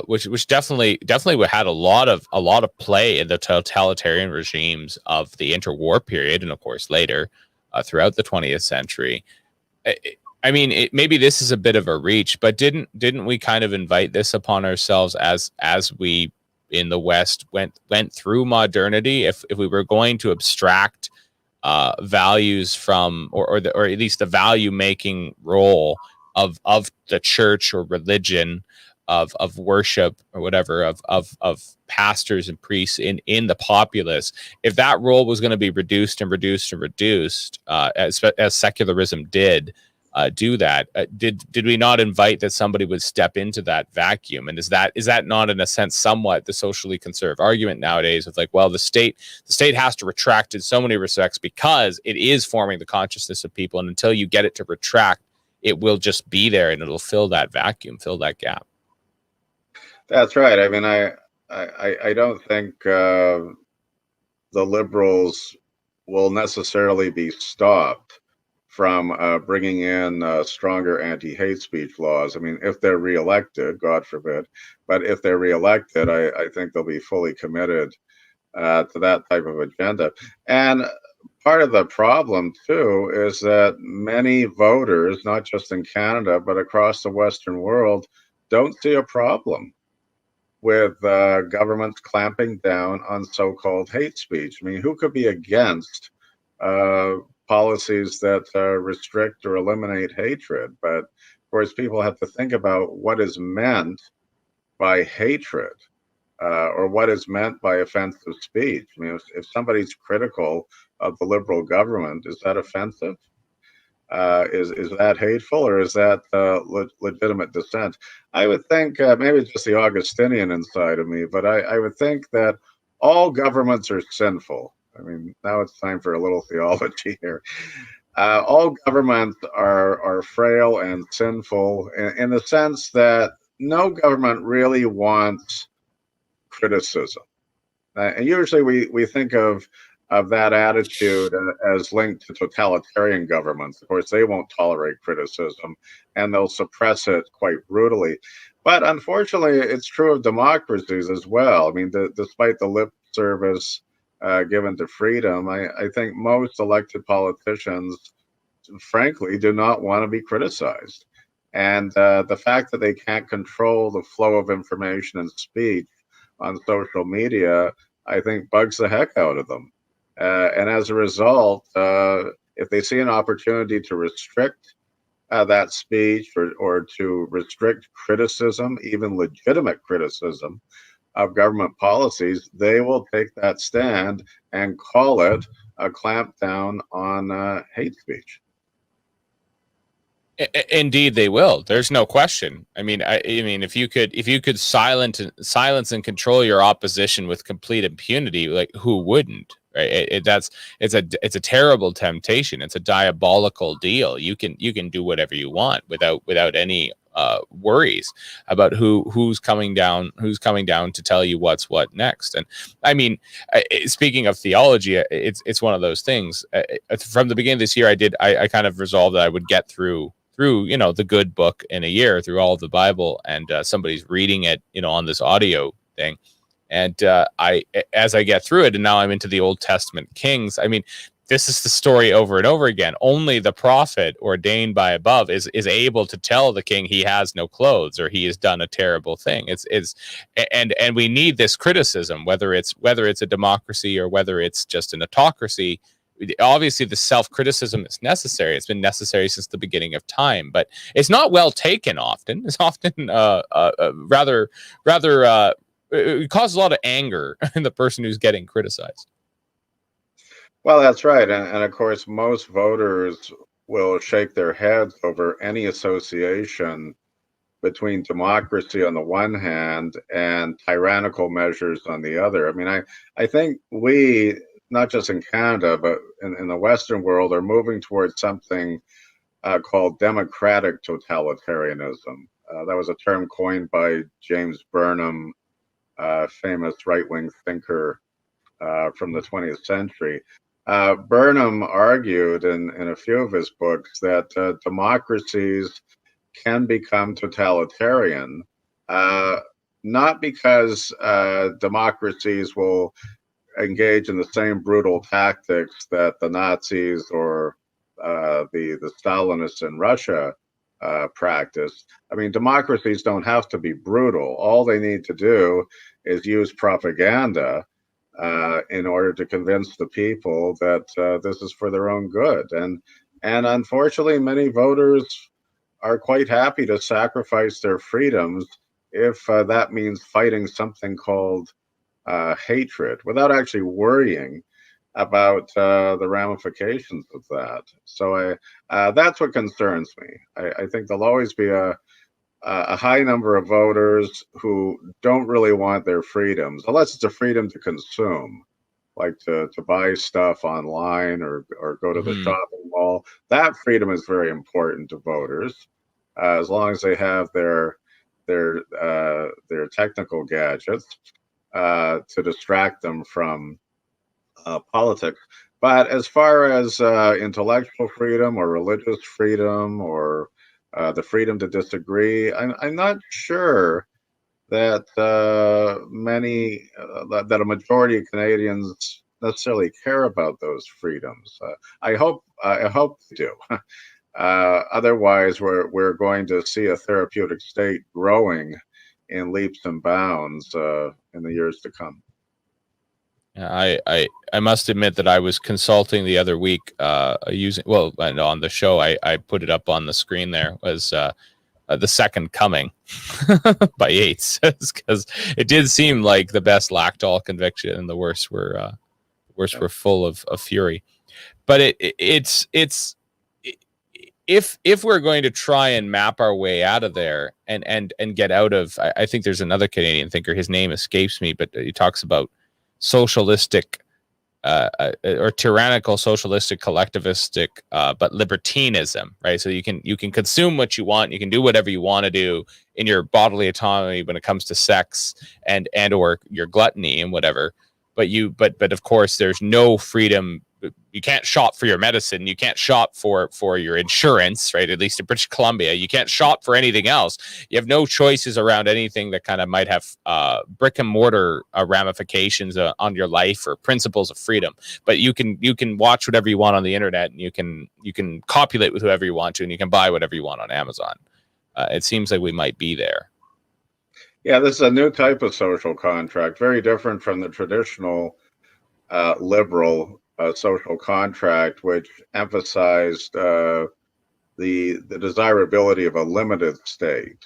which definitely had a lot of play in the totalitarian regimes of the interwar period, and of course later throughout the 20th century. I mean, maybe this is a bit of a reach, but didn't we kind of invite this upon ourselves as we in the West went through modernity? If we were going to abstract values from, or at least the value making role of the church or religion, of worship or whatever, of pastors and priests in the populace, if that role was going to be reduced as secularism did do that, did we not invite that somebody would step into that vacuum? And is that not in a sense somewhat the socially conservative argument nowadays of like, well, the state has to retract in so many respects because it is forming the consciousness of people, and until you get it to retract, it will just be there and it'll fill that vacuum, fill that gap. That's right. I mean, I don't think the liberals will necessarily be stopped from bringing in stronger anti-hate speech laws. I mean, if they're reelected, God forbid, but if they're reelected, I think they'll be fully committed to that type of agenda. And part of the problem, too, is that many voters, not just in Canada, but across the Western world, don't see a problem with governments clamping down on so-called hate speech. I mean, who could be against policies that restrict or eliminate hatred? But of course, people have to think about what is meant by hatred or what is meant by offensive speech. I mean, if somebody's critical of the Liberal government, is that offensive? Is that hateful, or is that legitimate dissent? I would think maybe it's just the Augustinian inside of me, but I would think that all governments are sinful. I mean, now it's time for a little theology here. All governments are frail and sinful in the sense that no government really wants criticism. And usually we think of that attitude as linked to totalitarian governments. Of course, they won't tolerate criticism and they'll suppress it quite brutally. But unfortunately, it's true of democracies as well. I mean, despite the lip service given to freedom, I think most elected politicians, frankly, do not want to be criticized. And the fact that they can't control the flow of information and speech on social media, I think bugs the heck out of them. And as a result, if they see an opportunity to restrict that speech or to restrict criticism, even legitimate criticism of government policies, they will take that stand and call it a clampdown on hate speech. Indeed, they will. There's no question. I mean, if you could silence and control your opposition with complete impunity, like who wouldn't? Right? It's a terrible temptation. It's a diabolical deal. You can do whatever you want without any worries about who's coming down to tell you what's what next. And I mean, speaking of theology, it's one of those things. From the beginning of this year, I kind of resolved that I would get through the good book in a year, through all of the Bible, and somebody's reading it on this audio thing, and as I get through it, and now I'm into the Old Testament Kings, I mean, this is the story over and over again. Only the prophet ordained by above is able to tell the king he has no clothes or he has done a terrible thing. And we need this criticism, whether it's a democracy or whether it's just an autocracy. Obviously, the self-criticism is necessary. It's been necessary since the beginning of time, but it's not well taken often. It's often rather it causes a lot of anger in the person who's getting criticized. Well, that's right. And of course, most voters will shake their heads over any association between democracy on the one hand and tyrannical measures on the other. I mean, I think we, not just in Canada, but in the Western world, are moving towards something called democratic totalitarianism. That was a term coined by James Burnham, famous right-wing thinker from the 20th century. Burnham argued in a few of his books that democracies can become totalitarian, uh, not because democracies will engage in the same brutal tactics that the Nazis or the Stalinists in Russia practiced. I mean, democracies don't have to be brutal. All they need to do is use propaganda in order to convince the people that this is for their own good. And unfortunately, many voters are quite happy to sacrifice their freedoms if that means fighting something called hatred without actually worrying about the ramifications of that. So that's what concerns me. I think there'll always be a high number of voters who don't really want their freedoms, unless it's a freedom to consume, like to buy stuff online or go to the Hmm. shopping mall. That freedom is very important to voters, as long as they have their technical gadgets to distract them from politics. But as far as intellectual freedom or religious freedom or the freedom to disagree, I'm not sure that that a majority of Canadians necessarily care about those freedoms. I hope they do. Otherwise, we're going to see a therapeutic state growing in leaps and bounds in the years to come. I must admit that I was consulting the other week using, well, and on the show I put it up on the screen. There was The Second Coming by Yeats, because it did seem like the best lacked all conviction and the worst were full of fury. But it's if we're going to try and map our way out of there and get out of, I think there's another Canadian thinker, his name escapes me, but he talks about socialistic or tyrannical socialistic collectivistic but libertinism, right? So you can consume what you want, you can do whatever you want to do in your bodily autonomy when it comes to sex and or your gluttony and whatever, but of course there's no freedom. You can't shop for your medicine, you can't shop for your insurance, right? At least in British Columbia, you can't shop for anything else. You have no choices around anything that kind of might have brick and mortar ramifications on your life or principles of freedom. But you can watch whatever you want on the internet, and you can copulate with whoever you want to, and you can buy whatever you want on Amazon. It seems like we might be there. Yeah, this is a new type of social contract, very different from the traditional liberal social contract, which emphasized the desirability of a limited state,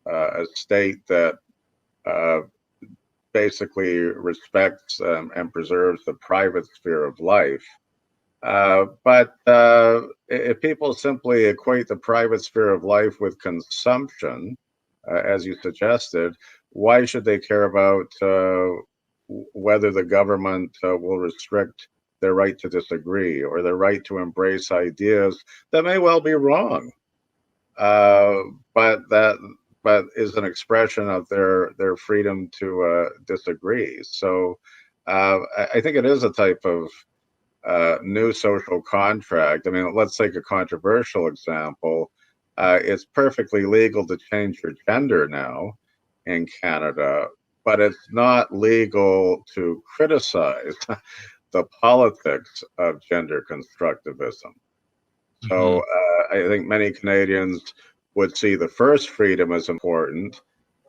a state that uh, basically respects and preserves the private sphere of life. But if people simply equate the private sphere of life with consumption, as you suggested, why should they care about whether the government will restrict their right to disagree or their right to embrace ideas that may well be wrong, uh, but is an expression of their freedom to disagree. So I think it is a type of new social contract. I mean, let's take a controversial example. It's perfectly legal to change your gender now in Canada, but it's not legal to criticize the politics of gender constructivism. So Mm-hmm. I think many Canadians would see the first freedom as important,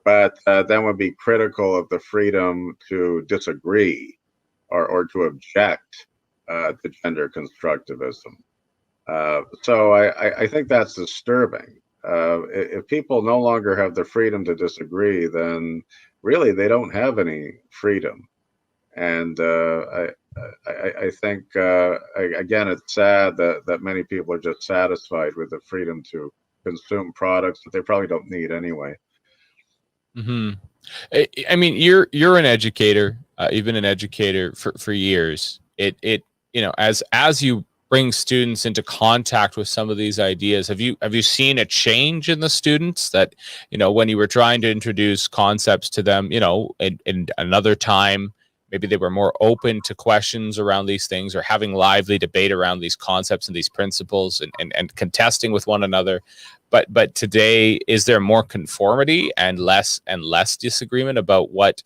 but then would be critical of the freedom to disagree or to object to gender constructivism. So I think that's disturbing. If people no longer have the freedom to disagree, then really they don't have any freedom. And I think again, it's sad that many people are just satisfied with the freedom to consume products that they probably don't need anyway. Mm-hmm. I mean, you're an educator. You've been an educator for years. It as you bring students into contact with some of these ideas, have you seen a change in the students that when you were trying to introduce concepts to them, in another time, maybe they were more open to questions around these things or having lively debate around these concepts and these principles and contesting with one another. But today, is there more conformity and less disagreement about what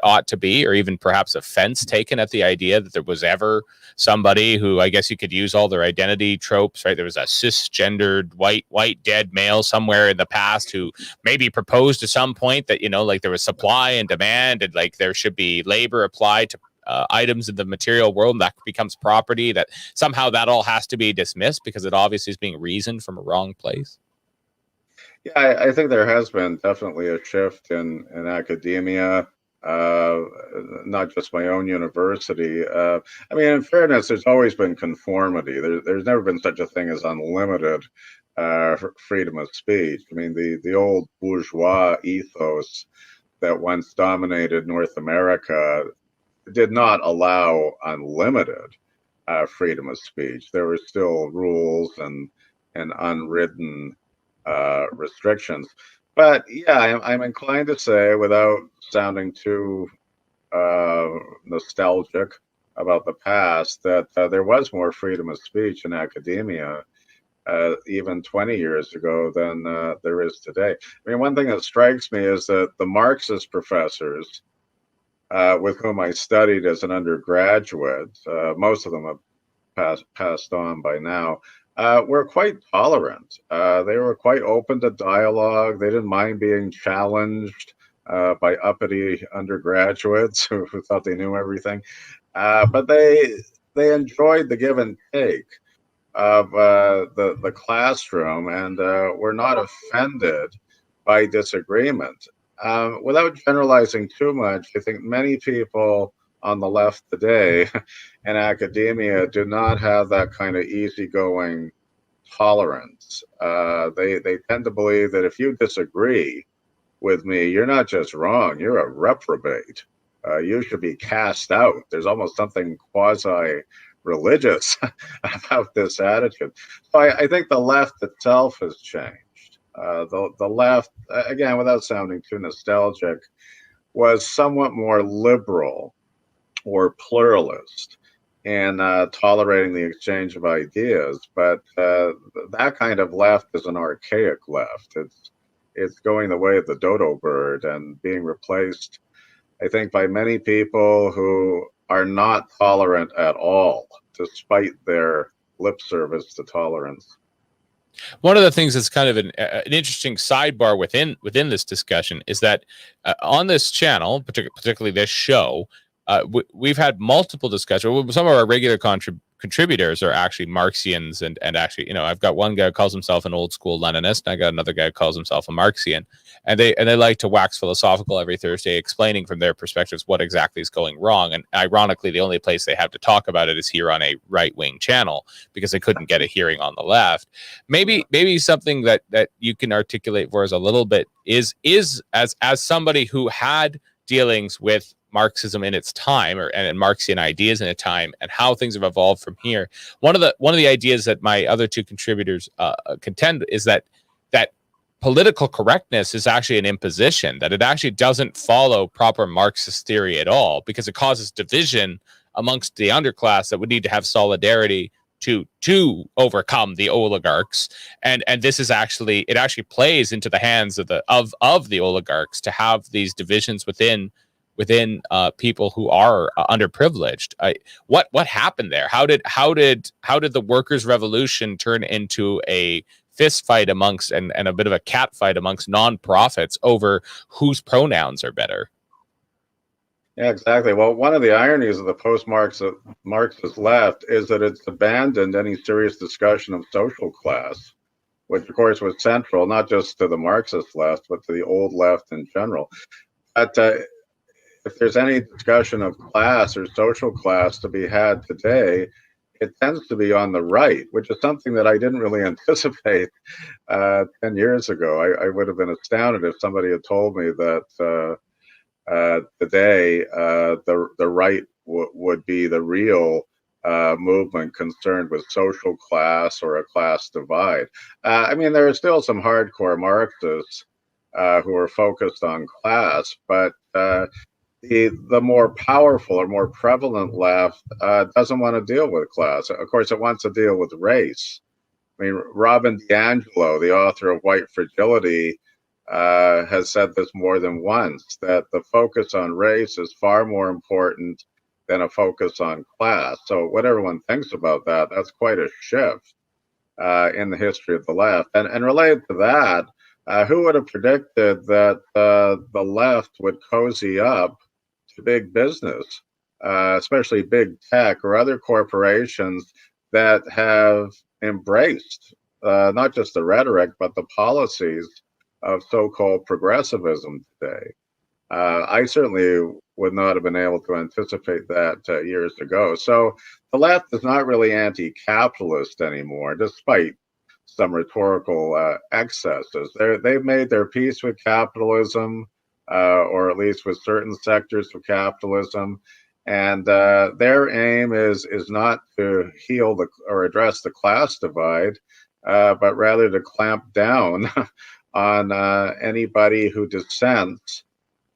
ought to be, or even perhaps offense taken at the idea that there was ever somebody who, I guess you could use all their identity tropes, right? There was a cisgendered white dead male somewhere in the past who maybe proposed at some point that like there was supply and demand, and like there should be labor applied to items in the material world, and that becomes property, that somehow that all has to be dismissed because it obviously is being reasoned from a wrong place. Yeah, I think there has been definitely a shift in academia, uh, not just my own university. I mean, in fairness, there's always been conformity. There's never been such a thing as unlimited freedom of speech. I mean, the old bourgeois ethos that once dominated North America did not allow unlimited freedom of speech. There were still rules and unwritten restrictions. But yeah, I'm inclined to say, without sounding too nostalgic about the past, that there was more freedom of speech in academia even 20 years ago than there is today. I mean, one thing that strikes me is that the Marxist professors with whom I studied as an undergraduate, most of them have passed on by now, were quite tolerant. They were quite open to dialogue. They didn't mind being challenged by uppity undergraduates who thought they knew everything. But they enjoyed the give and take of the classroom and were not offended by disagreement. Without generalizing too much, I think many people on the left today in academia do not have that kind of easygoing tolerance. They tend to believe that if you disagree with me, you're not just wrong, you're a reprobate. You should be cast out. There's almost something quasi religious about this attitude. So I think the left itself has changed. The left, again, without sounding too nostalgic, was somewhat more liberal or pluralist in tolerating the exchange of ideas. But that kind of left is an archaic left. It's going the way of the dodo bird and being replaced, I think, by many people who are not tolerant at all, despite their lip service to tolerance. One of the things that's kind of an interesting sidebar within this discussion is that on this channel, particularly this show, we've had multiple discussions. Some of our regular contributors are actually Marxians, and actually, I've got one guy who calls himself an old school Leninist, and I got another guy who calls himself a Marxian, and they like to wax philosophical every Thursday, explaining from their perspectives what exactly is going wrong. And ironically, the only place they have to talk about it is here on a right wing channel, because they couldn't get a hearing on the left. Maybe something that you can articulate for us a little bit is as somebody who had dealings with Marxism in its time, and Marxian ideas in a time, and how things have evolved from here. One of the ideas that my other two contributors contend is that political correctness is actually an imposition, that it actually doesn't follow proper Marxist theory at all, because it causes division amongst the underclass that would need to have solidarity to overcome the oligarchs. And this is actually, it actually plays into the hands of the oligarchs to have these divisions within people who are underprivileged. What happened there? How did the workers' revolution turn into a fist fight amongst and a bit of a cat fight amongst nonprofits over whose pronouns are better? Yeah, exactly. Well, one of the ironies of the post-Marxist left is that it's abandoned any serious discussion of social class, which of course was central not just to the Marxist left, but to the old left in general. But if there's any discussion of class or social class to be had today, it tends to be on the right, which is something that I didn't really anticipate 10 years ago. I would have been astounded if somebody had told me that today the right would be the real movement concerned with social class or a class divide. I mean, there are still some hardcore Marxists who are focused on class, but the more powerful or more prevalent left doesn't want to deal with class. Of course, it wants to deal with race. I mean, Robin DiAngelo, the author of White Fragility, has said this more than once, that the focus on race is far more important than a focus on class. So what everyone thinks about that, that's quite a shift in the history of the left. And related to that, who would have predicted that the left would cozy up to big business, especially big tech or other corporations that have embraced not just the rhetoric, but the policies of so-called progressivism today. I certainly would not have been able to anticipate that years ago. So the left is not really anti-capitalist anymore, despite some rhetorical excesses. They've made their peace with capitalism, or at least with certain sectors of capitalism. And their aim is not to heal or address the class divide, but rather to clamp down on anybody who dissents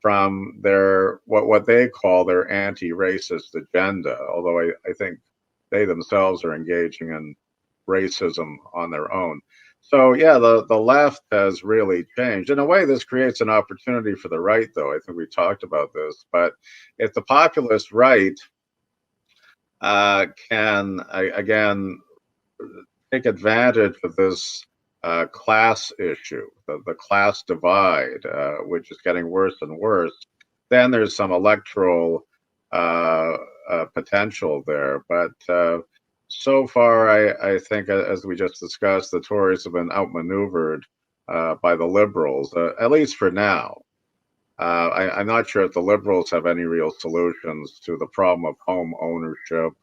from their what they call their anti-racist agenda. Although I think they themselves are engaging in racism on their own. So yeah, the left has really changed. In a way, this creates an opportunity for the right, though. I think we talked about this, but if the populist right can again take advantage of this class issue, the class divide, which is getting worse and worse, then there's some electoral potential there. But so far, I think, as we just discussed, the Tories have been outmaneuvered by the Liberals, at least for now. I'm not sure if the Liberals have any real solutions to the problem of home ownership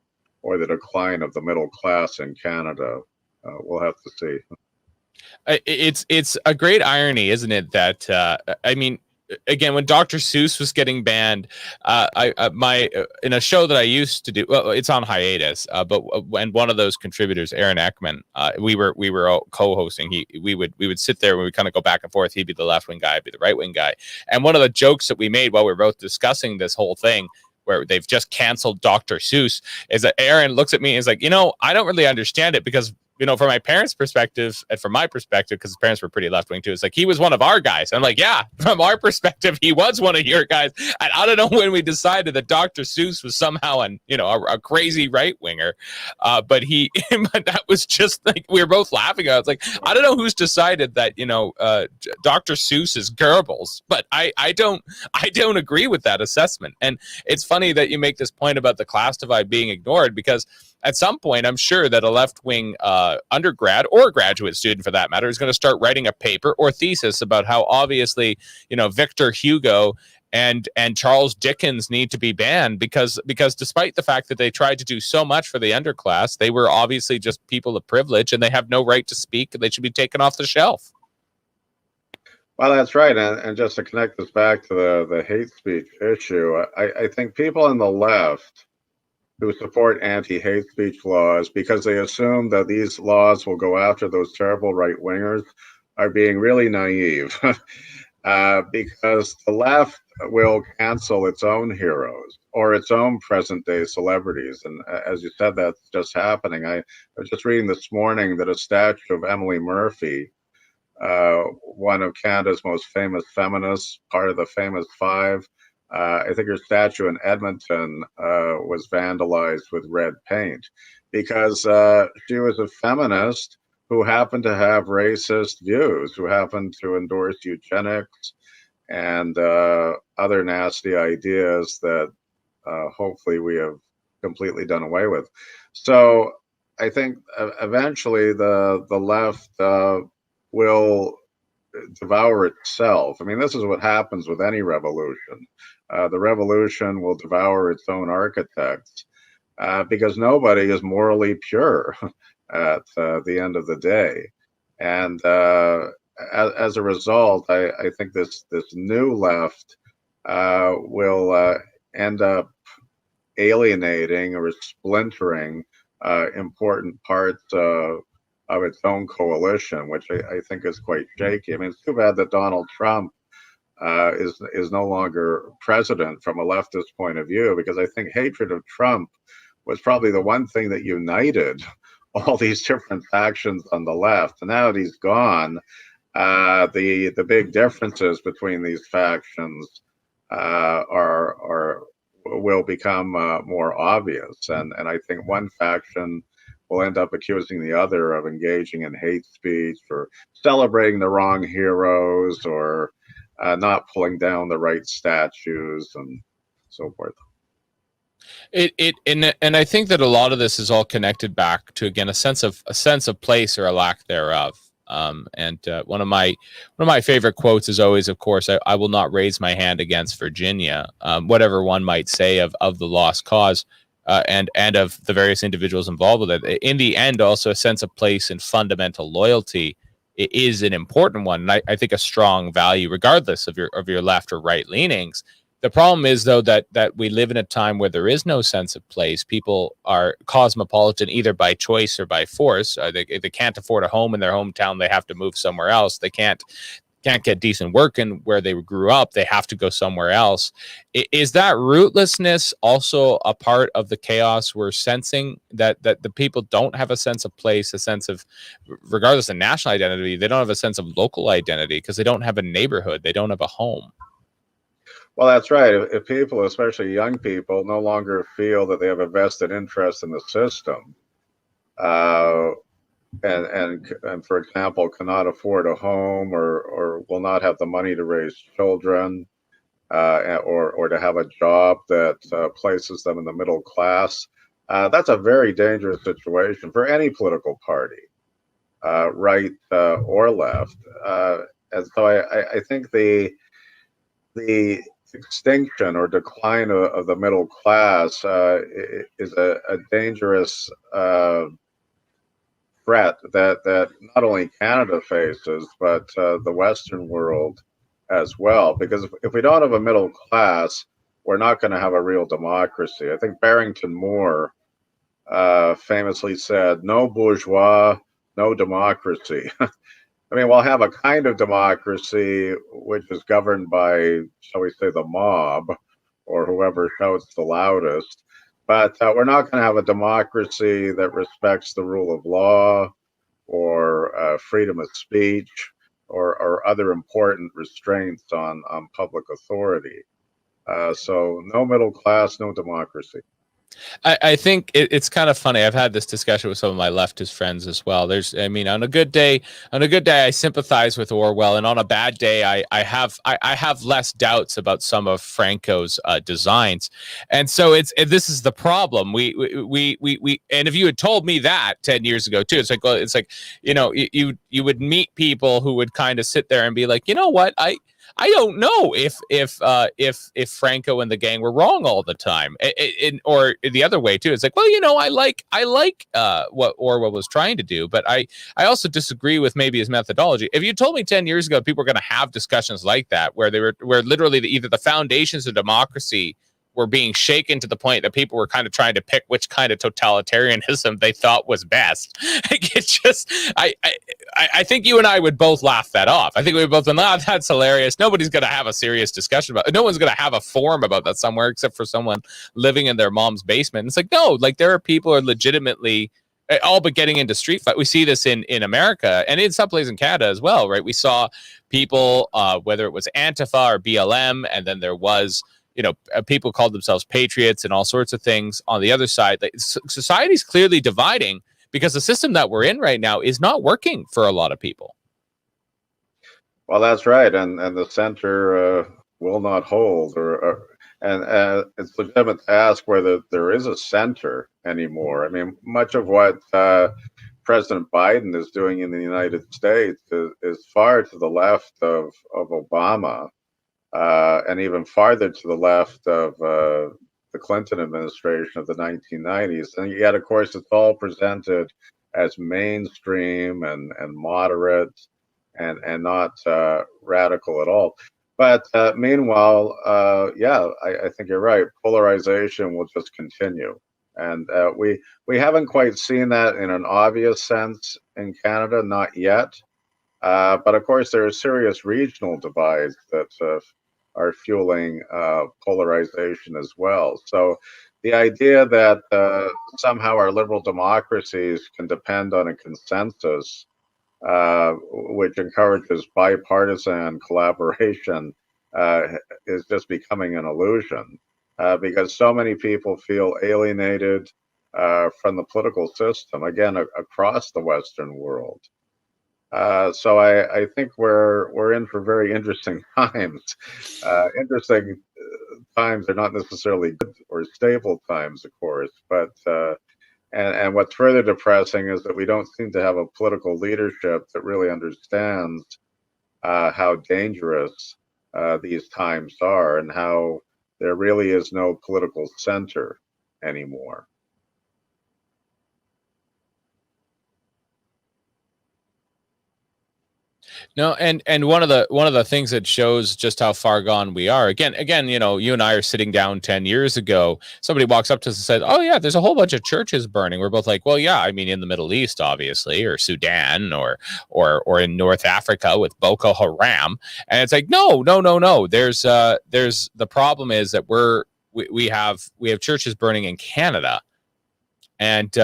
or the decline of the middle class in Canada. We'll have to see. It's a great irony, isn't it? That I mean, again, when Dr. Seuss was getting banned, in a show that I used to do, well, it's on hiatus, but when one of those contributors, Aaron Eckman, we were co-hosting. We would sit there and we would kind of go back and forth. He'd be the left wing guy, I'd be the right wing guy. And one of the jokes that we made while we were both discussing this whole thing, where they've just canceled Dr. Seuss, is that Aaron looks at me and is like, I don't really understand it, because from my parents' perspective and from my perspective, because his parents were pretty left wing too, it's like he was one of our guys. And I'm like, yeah, from our perspective, he was one of your guys. And I don't know when we decided that Dr. Seuss was somehow a crazy right winger, but but that was just like we were both laughing. I was like, I don't know who's decided that Dr. Seuss is Goebbels, but I don't agree with that assessment. And it's funny that you make this point about the class divide being ignored, because at some point, I'm sure that a left-wing undergrad or graduate student, for that matter, is going to start writing a paper or thesis about how obviously, Victor Hugo and Charles Dickens need to be banned because despite the fact that they tried to do so much for the underclass, they were obviously just people of privilege and they have no right to speak, and they should be taken off the shelf. Well, that's right. And just to connect this back to the hate speech issue, I think people on the left who support anti-hate speech laws, because they assume that these laws will go after those terrible right-wingers, are being really naive. Because the left will cancel its own heroes or its own present-day celebrities. And as you said, that's just happening. I was just reading this morning that a statue of Emily Murphy, one of Canada's most famous feminists, part of the famous five, I think her statue in Edmonton was vandalized with red paint because she was a feminist who happened to have racist views, who happened to endorse eugenics and other nasty ideas that hopefully we have completely done away with. So I think eventually the left will devour itself. I mean, this is what happens with any revolution. The revolution will devour its own architects because nobody is morally pure at the end of the day. And as a result, I think this new left will end up alienating or splintering important parts of its own coalition, which I think is quite shaky. I mean, it's too bad that Donald Trump is no longer president from a leftist point of view, because I think hatred of Trump was probably the one thing that united all these different factions on the left. And now that he's gone, the big differences between these factions are will become more obvious, and I think one faction will end up accusing the other of engaging in hate speech or celebrating the wrong heroes or not pulling down the right statues and so forth. And I think that a lot of this is all connected back to, again, a sense of place or a lack thereof. And one of my favorite quotes is always, of course, I will not raise my hand against Virginia, whatever one might say of the lost cause, and of the various individuals involved with it. In the end, also a sense of place and fundamental loyalty is an important one, and I think a strong value, regardless of your left or right leanings. The problem is, though, that we live in a time where there is no sense of place. People are cosmopolitan either by choice or by force. They can't afford a home in their hometown. They have to move somewhere else. They can't get decent work in where they grew up. They have to go somewhere else. Is that rootlessness also a part of the chaos we're sensing, that the people don't have a sense of place, a sense of, regardless of national identity, they don't have a sense of local identity because they don't have a neighborhood. They don't have a home. Well, that's right. If people, especially young people, no longer feel that they have a vested interest in the system, uh, and for example, cannot afford a home or will not have the money to raise children, or to have a job that places them in the middle class, that's a very dangerous situation for any political party, right or left. And so I think the extinction or decline of the middle class is a dangerous threat that not only Canada faces, but the Western world as well. Because if we don't have a middle class, we're not going to have a real democracy. I think Barrington Moore famously said, "No bourgeois, no democracy." I mean, we'll have a kind of democracy which is governed by, shall we say, the mob or whoever shouts the loudest. But we're not going to have a democracy that respects the rule of law or freedom of speech or other important restraints on public authority. So no middle class, no democracy. I think it's kind of funny. I've had this discussion with some of my leftist friends as well. I mean, on a good day, I sympathize with Orwell, and on a bad day, I have less doubts about some of Franco's designs. And so this is the problem. And if you had told me that 10 years ago too, it's like, you would meet people who would kind of sit there and be like, you know what, I don't know if Franco and the gang were wrong all the time, or the other way too. It's like, well, I like what Orwell was trying to do, but I also disagree with maybe his methodology. If you told me 10 years ago people were going to have discussions like that, where literally either the foundations of democracy were being shaken to the point that people were kind of trying to pick which kind of totalitarianism they thought was best. I think you and I would both laugh that off. I think we would both laugh. That's hilarious. Nobody's going to have a serious discussion about it. No one's going to have a forum about that somewhere except for someone living in their mom's basement. And it's like, no, like there are people who are legitimately all but getting into street fight. We see this in America and in some places in Canada as well, right? We saw people, whether it was Antifa or BLM, and then there was, people called themselves patriots and all sorts of things on the other side. Like, society's clearly dividing because the system that we're in right now is not working for a lot of people. Well, that's right, and the center will not hold, and it's legitimate to ask whether there is a center anymore. I mean, much of what President Biden is doing in the United States is far to the left of Obama, and even farther to the left of the Clinton administration of the 1990s. And yet, of course, it's all presented as mainstream and moderate and not radical at all. But meanwhile, yeah, I think you're right. Polarization will just continue. And we haven't quite seen that in an obvious sense in Canada, not yet. But of course, there are serious regional divides that are fueling polarization as well. So the idea that somehow our liberal democracies can depend on a consensus, which encourages bipartisan collaboration, is just becoming an illusion, because so many people feel alienated from the political system, again, across the Western world. So I think we're in for very interesting times. Interesting times are not necessarily good or stable times, of course, but and what's further depressing is that we don't seem to have a political leadership that really understands how dangerous these times are and how there really is no political center anymore. No, and one of the things that shows just how far gone we are. Again, you know, you and I are sitting down 10 years ago. Somebody walks up to us and says, "Oh yeah, there's a whole bunch of churches burning." We're both like, "Well, yeah, I mean, in the Middle East, obviously, or Sudan, or in North Africa with Boko Haram." And it's like, no, no, no, no. There's the problem is that we have churches burning in Canada. And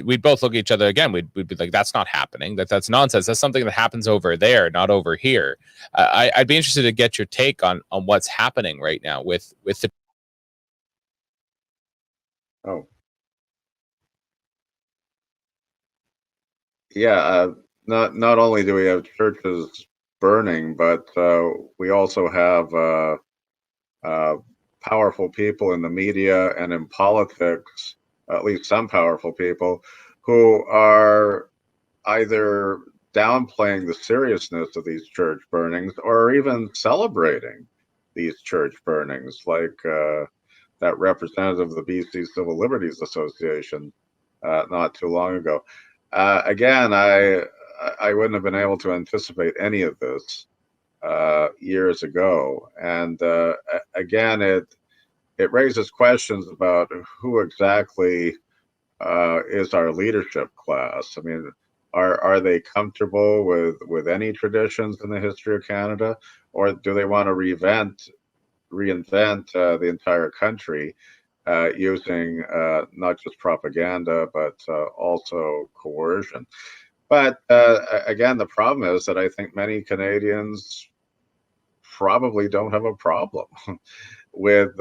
we'd both look at each other again. We'd be like, "That's not happening. That's nonsense. That's something that happens over there, not over here." I'd be interested to get your take on what's happening right now with the. Oh, yeah. Not only do we have churches burning, but we also have powerful people in the media and in politics, at least some powerful people, who are either downplaying the seriousness of these church burnings or even celebrating these church burnings, like that representative of the BC Civil Liberties Association not too long ago. Again, I wouldn't have been able to anticipate any of this years ago, and again, it raises questions about who exactly is our leadership class. I mean, are they comfortable with any traditions in the history of Canada, or do they want to reinvent the entire country using not just propaganda but also coercion? But again, the problem is that I think many Canadians probably don't have a problem with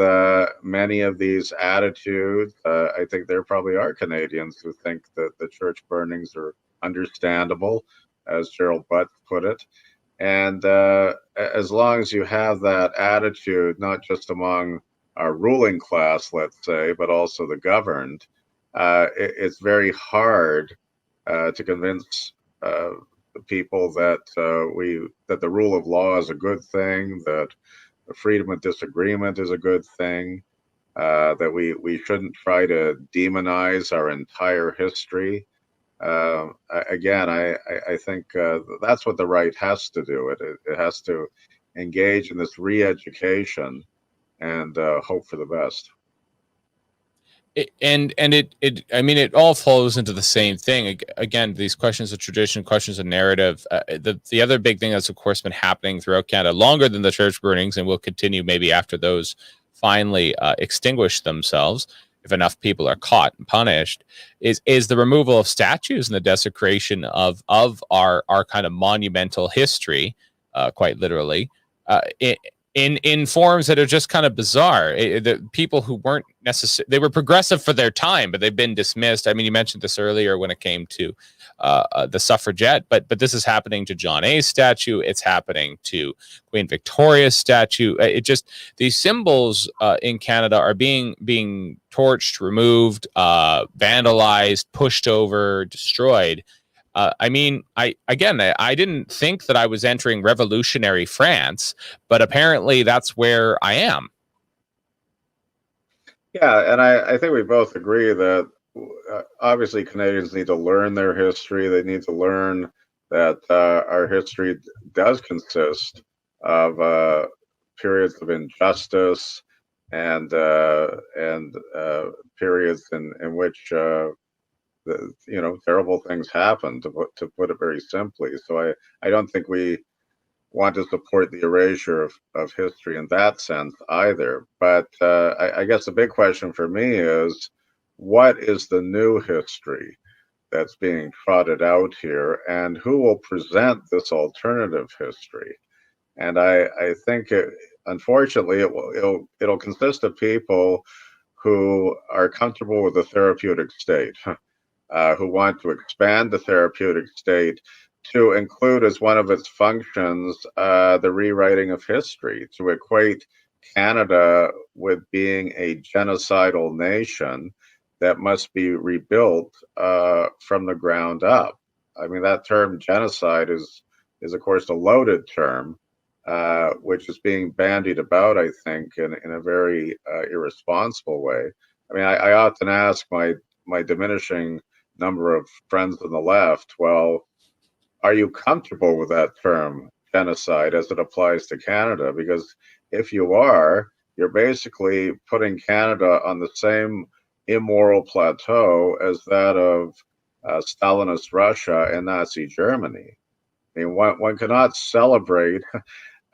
many of these attitudes. I think there probably are Canadians who think that the church burnings are understandable, as Gerald Butts put it. And as long as you have that attitude, not just among our ruling class, let's say, but also the governed, it's very hard to convince people that that the rule of law is a good thing, that freedom of disagreement is a good thing, that we shouldn't try to demonize our entire history. Again, I think that's what the right has to do. It has to engage in this re-education and hope for the best. It all flows into the same thing. Again, these questions of tradition, questions of narrative. The other big thing that's of course been happening throughout Canada longer than the church burnings, and will continue maybe after those finally extinguish themselves, if enough people are caught and punished, is the removal of statues and the desecration of our kind of monumental history, quite literally. In forms that are just kind of bizarre. The people who weren't necessarily, they were progressive for their time, but they've been dismissed. I mean, you mentioned this earlier when it came to the suffragette, but this is happening to John A.'s statue. It's happening to Queen Victoria's statue. It just, these symbols in Canada are being torched, removed, vandalized, pushed over, destroyed. I mean, I didn't think that I was entering revolutionary France, but apparently that's where I am. Yeah, and I think we both agree that obviously Canadians need to learn their history. They need to learn that our history does consist of periods of injustice and periods in which terrible things happen. To put it very simply, so I don't think we want to support the erasure of history in that sense either. But I guess the big question for me is, what is the new history that's being trotted out here, and who will present this alternative history? And I think unfortunately, it'll consist of people who are comfortable with the therapeutic state, who want to expand the therapeutic state to include as one of its functions the rewriting of history, to equate Canada with being a genocidal nation that must be rebuilt from the ground up. I mean, that term genocide is of course a loaded term, which is being bandied about, I think, in a very irresponsible way. I mean, I often ask my diminishing number of friends on the left, well, are you comfortable with that term genocide as it applies to Canada? Because if you are, you're basically putting Canada on the same immoral plateau as that of Stalinist Russia and Nazi Germany. I mean, one cannot celebrate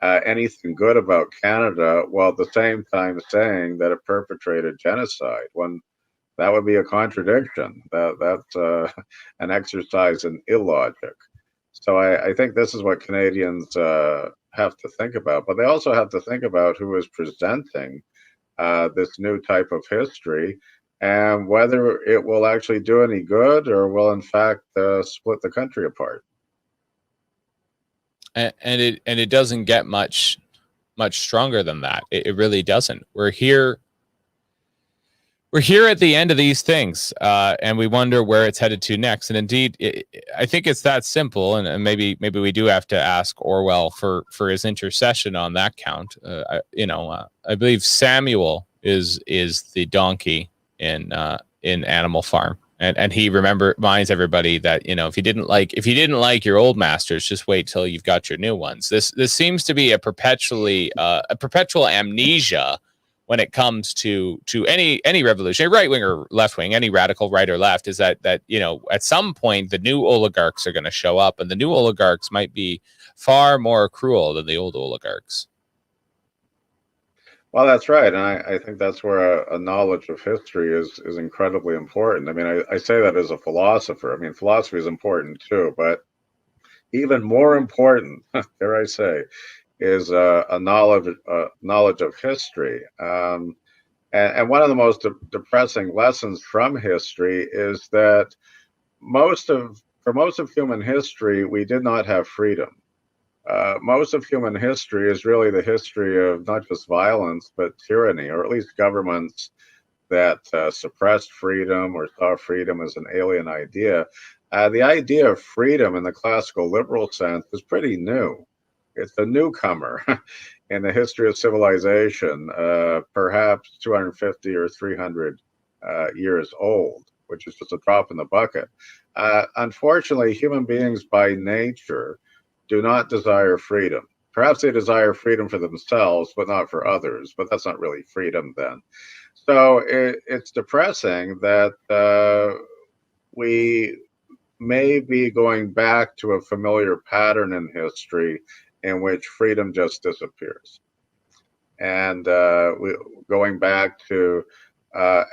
anything good about Canada while at the same time saying that it perpetrated genocide. That would be a contradiction. That's an exercise in illogic. So I think this is what Canadians have to think about, but they also have to think about who is presenting this new type of history and whether it will actually do any good or will in fact split the country apart. And it doesn't get much stronger than that. It really doesn't. We're here at the end of these things, and we wonder where it's headed to next. And indeed, I think it's that simple. And maybe we do have to ask Orwell for his intercession on that count. I believe Samuel is the donkey in Animal Farm, and he reminds everybody that if you didn't like your old masters, just wait till you've got your new ones. This seems to be a perpetual amnesia when it comes to any revolution, right wing or left wing, any radical right or left, is that at some point the new oligarchs are going to show up, and the new oligarchs might be far more cruel than the old oligarchs. Well, that's right, and I think that's where a knowledge of history is incredibly important. I mean, I say that as a philosopher. I mean, philosophy is important too, but even more important, dare I say, is a knowledge of history. And one of the most depressing lessons from history is that for most of human history, we did not have freedom. Most of human history is really the history of not just violence, but tyranny, or at least governments that suppressed freedom or saw freedom as an alien idea. The idea of freedom in the classical liberal sense is pretty new. It's a newcomer in the history of civilization, perhaps 250 or 300 years old, which is just a drop in the bucket. Unfortunately, human beings by nature do not desire freedom. Perhaps they desire freedom for themselves, but not for others. But that's not really freedom then. So it's depressing that we may be going back to a familiar pattern in history in which freedom just disappears. And going back to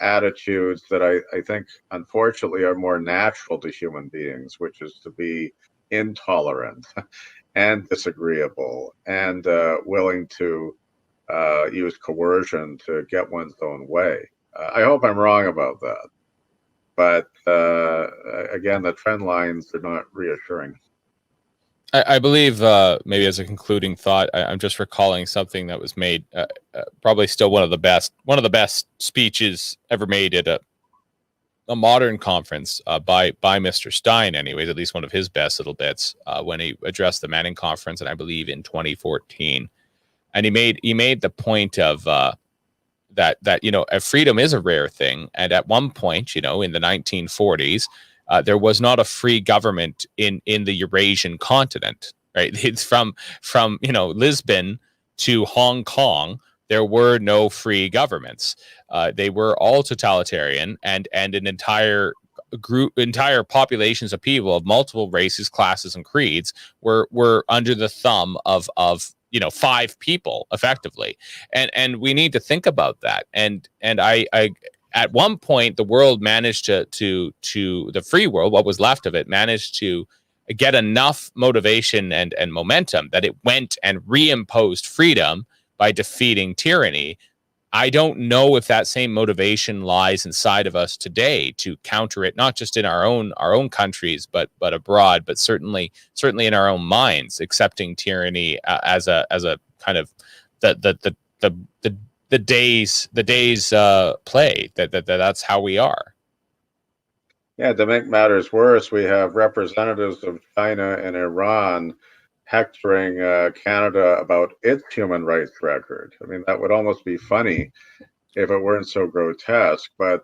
attitudes that I think, unfortunately, are more natural to human beings, which is to be intolerant and disagreeable and willing to use coercion to get one's own way. I hope I'm wrong about that. but again, the trend lines are not reassuring. I believe maybe as a concluding thought, I'm just recalling something that was made, probably still one of the best speeches ever made at a modern conference by Mr. Stein, anyways, at least one of his best little bits when he addressed the Manning Conference, and I believe in 2014, and he made the point of that freedom is a rare thing, and at one point, in the 1940s. There was not a free government in the Eurasian continent, right? It's from Lisbon to Hong Kong. There were no free governments. They were all totalitarian, and an entire populations of people of multiple races, classes, and creeds were under the thumb of five people effectively, and we need to think about that. And I at one point, the world managed to the free world, what was left of it, managed to get enough motivation and momentum that it went and reimposed freedom by defeating tyranny. I don't know if that same motivation lies inside of us today to counter it, not just in our own countries, but abroad, but certainly in our own minds, accepting tyranny as a kind of the day's play. That's how we are. Yeah, to make matters worse, we have representatives of China and Iran hectoring Canada about its human rights record. I mean, that would almost be funny if it weren't so grotesque, but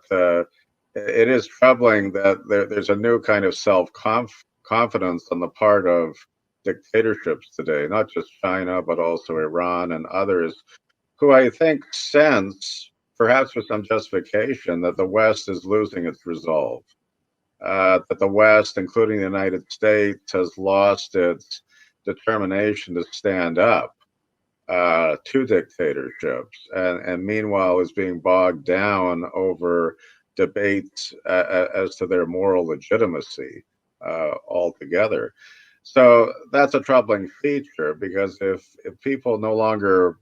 it is troubling that there's a new kind of self-confidence on the part of dictatorships today, not just China, but also Iran and others, who I think sense, perhaps with some justification, that the West is losing its resolve, that the West, including the United States, has lost its determination to stand up to dictatorships, and meanwhile is being bogged down over debates as to their moral legitimacy altogether. So that's a troubling feature, because if people no longer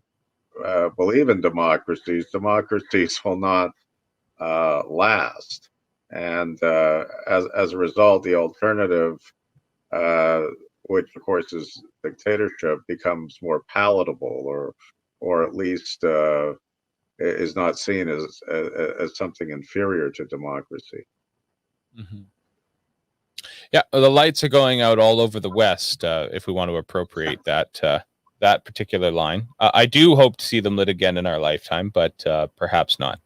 believe in democracies will not last. And as a result, the alternative, which of course is dictatorship, becomes more palatable, or at least is not seen as something inferior to democracy. Mm-hmm. Yeah, the lights are going out all over the West, if we want to appropriate that particular line. I do hope to see them lit again in our lifetime, but perhaps not.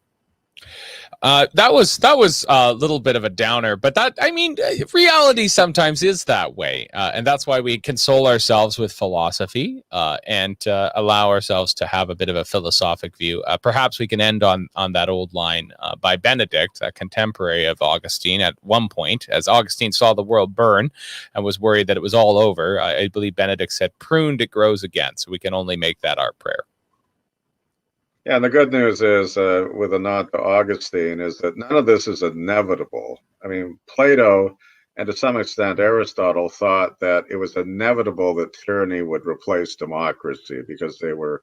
That was a little bit of a downer, but reality sometimes is that way, and that's why we console ourselves with philosophy and allow ourselves to have a bit of a philosophic view. Perhaps we can end on that old line by Benedict, a contemporary of Augustine. At one point, as Augustine saw the world burn and was worried that it was all over, I believe Benedict said, "Pruned, it grows again." So we can only make that our prayer. Yeah, and the good news is, with a nod to Augustine, is that none of this is inevitable. I mean, Plato and to some extent Aristotle thought that it was inevitable that tyranny would replace democracy, because they were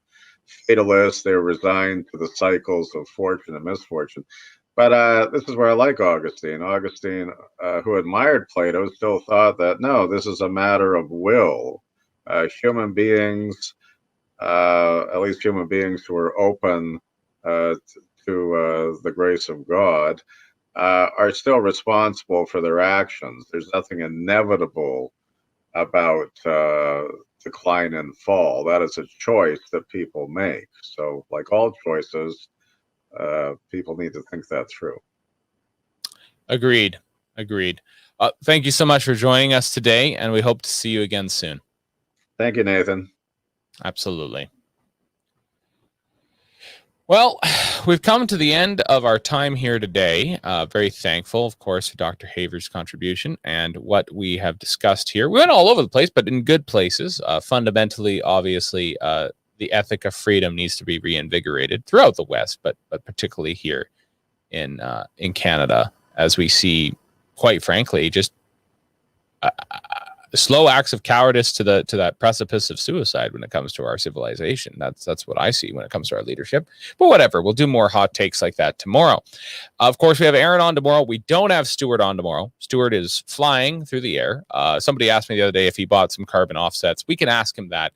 fatalists, they were resigned to the cycles of fortune and misfortune. But this is where I like Augustine. Augustine, who admired Plato, still thought that, no, this is a matter of will. Human beings, at least human beings who are open to the grace of God, are still responsible for their actions. There's nothing inevitable about decline and fall. That is a choice that people make. So, like all choices, people need to think that through. Agreed. Thank you so much for joining us today, and we hope to see you again soon. Thank you, Nathan. Absolutely. Well, we've come to the end of our time here today. Very thankful, of course, for Dr. Haver's contribution and what we have discussed here. We went all over the place, but in good places. Fundamentally, obviously, the ethic of freedom needs to be reinvigorated throughout the West, but particularly here in Canada, as we see, quite frankly, just slow acts of cowardice to that precipice of suicide when it comes to our civilization. That's what I see when it comes to our leadership. But whatever, we'll do more hot takes like that tomorrow. Of course, we have Aaron on tomorrow. We don't have Stuart on tomorrow. Stuart is flying through the air. Somebody asked me the other day if he bought some carbon offsets. We can ask him that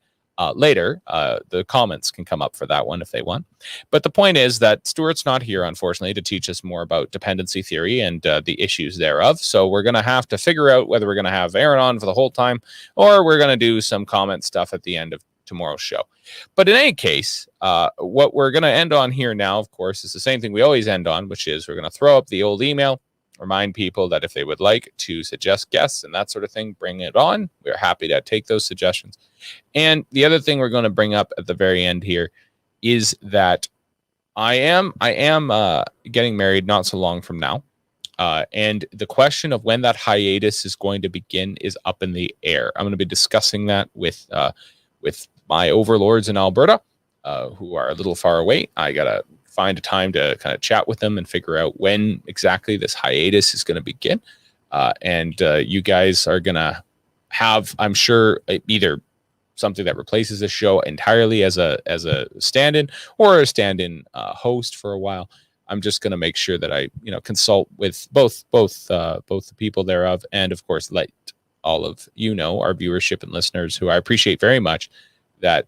later. The comments can come up for that one if they want. But the point is that Stuart's not here, unfortunately, to teach us more about dependency theory and the issues thereof. So we're going to have to figure out whether we're going to have Aaron on for the whole time or we're going to do some comment stuff at the end of tomorrow's show. But in any case, what we're going to end on here now, of course, is the same thing we always end on, which is we're going to throw up the old email, remind people that if they would like to suggest guests and that sort of thing, bring it on. We're happy to take those suggestions. And the other thing we're going to bring up at the very end here is that I am getting married not so long from now. And the question of when that hiatus is going to begin is up in the air. I'm going to be discussing that with my overlords in Alberta, who are a little far away. I got to find a time to kind of chat with them and figure out when exactly this hiatus is going to begin. And you guys are going to have, I'm sure, either something that replaces the show entirely as a stand-in or a stand-in host for a while. I'm just going to make sure that I, consult with both the people thereof, and of course, let all of our viewership and listeners, who I appreciate very much, that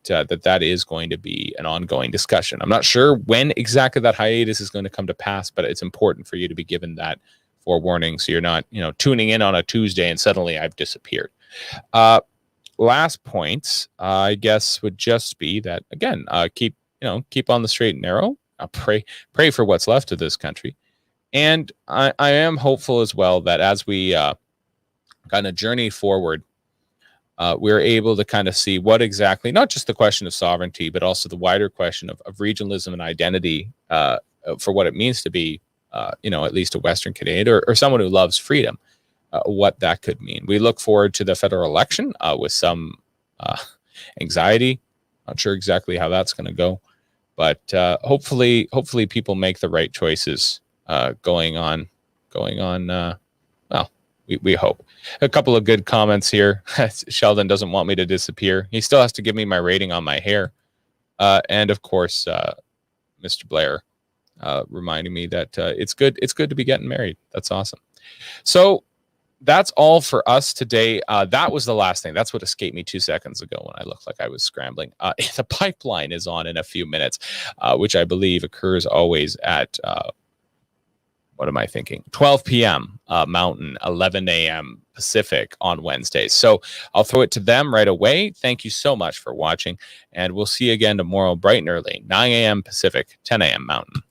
is going to be an ongoing discussion. I'm not sure when exactly that hiatus is going to come to pass, but it's important for you to be given that forewarning, so you're not, tuning in on a Tuesday and suddenly I've disappeared. Last point, I guess, would just be that, again, keep on the straight and narrow. Pray for what's left of this country, and I am hopeful as well that as we kind of journey forward, we're able to kind of see what exactly, not just the question of sovereignty, but also the wider question of regionalism and identity for what it means to be, at least a Western Canadian or someone who loves freedom. What that could mean. We look forward to the federal election with some anxiety. Not sure exactly how that's going to go, but hopefully people make the right choices going on. Well, we hope. A couple of good comments here. Sheldon doesn't want me to disappear. He still has to give me my rating on my hair. And of course, Mr. Blair reminding me that it's good to be getting married. That's awesome. So that's all for us today. That was the last thing. That's what escaped me 2 seconds ago when I looked like I was scrambling. The pipeline is on in a few minutes, which I believe occurs always at, 12 p.m. Mountain, 11 a.m. Pacific on Wednesdays. So I'll throw it to them right away. Thank you so much for watching, and we'll see you again tomorrow bright and early, 9 a.m. Pacific, 10 a.m. Mountain.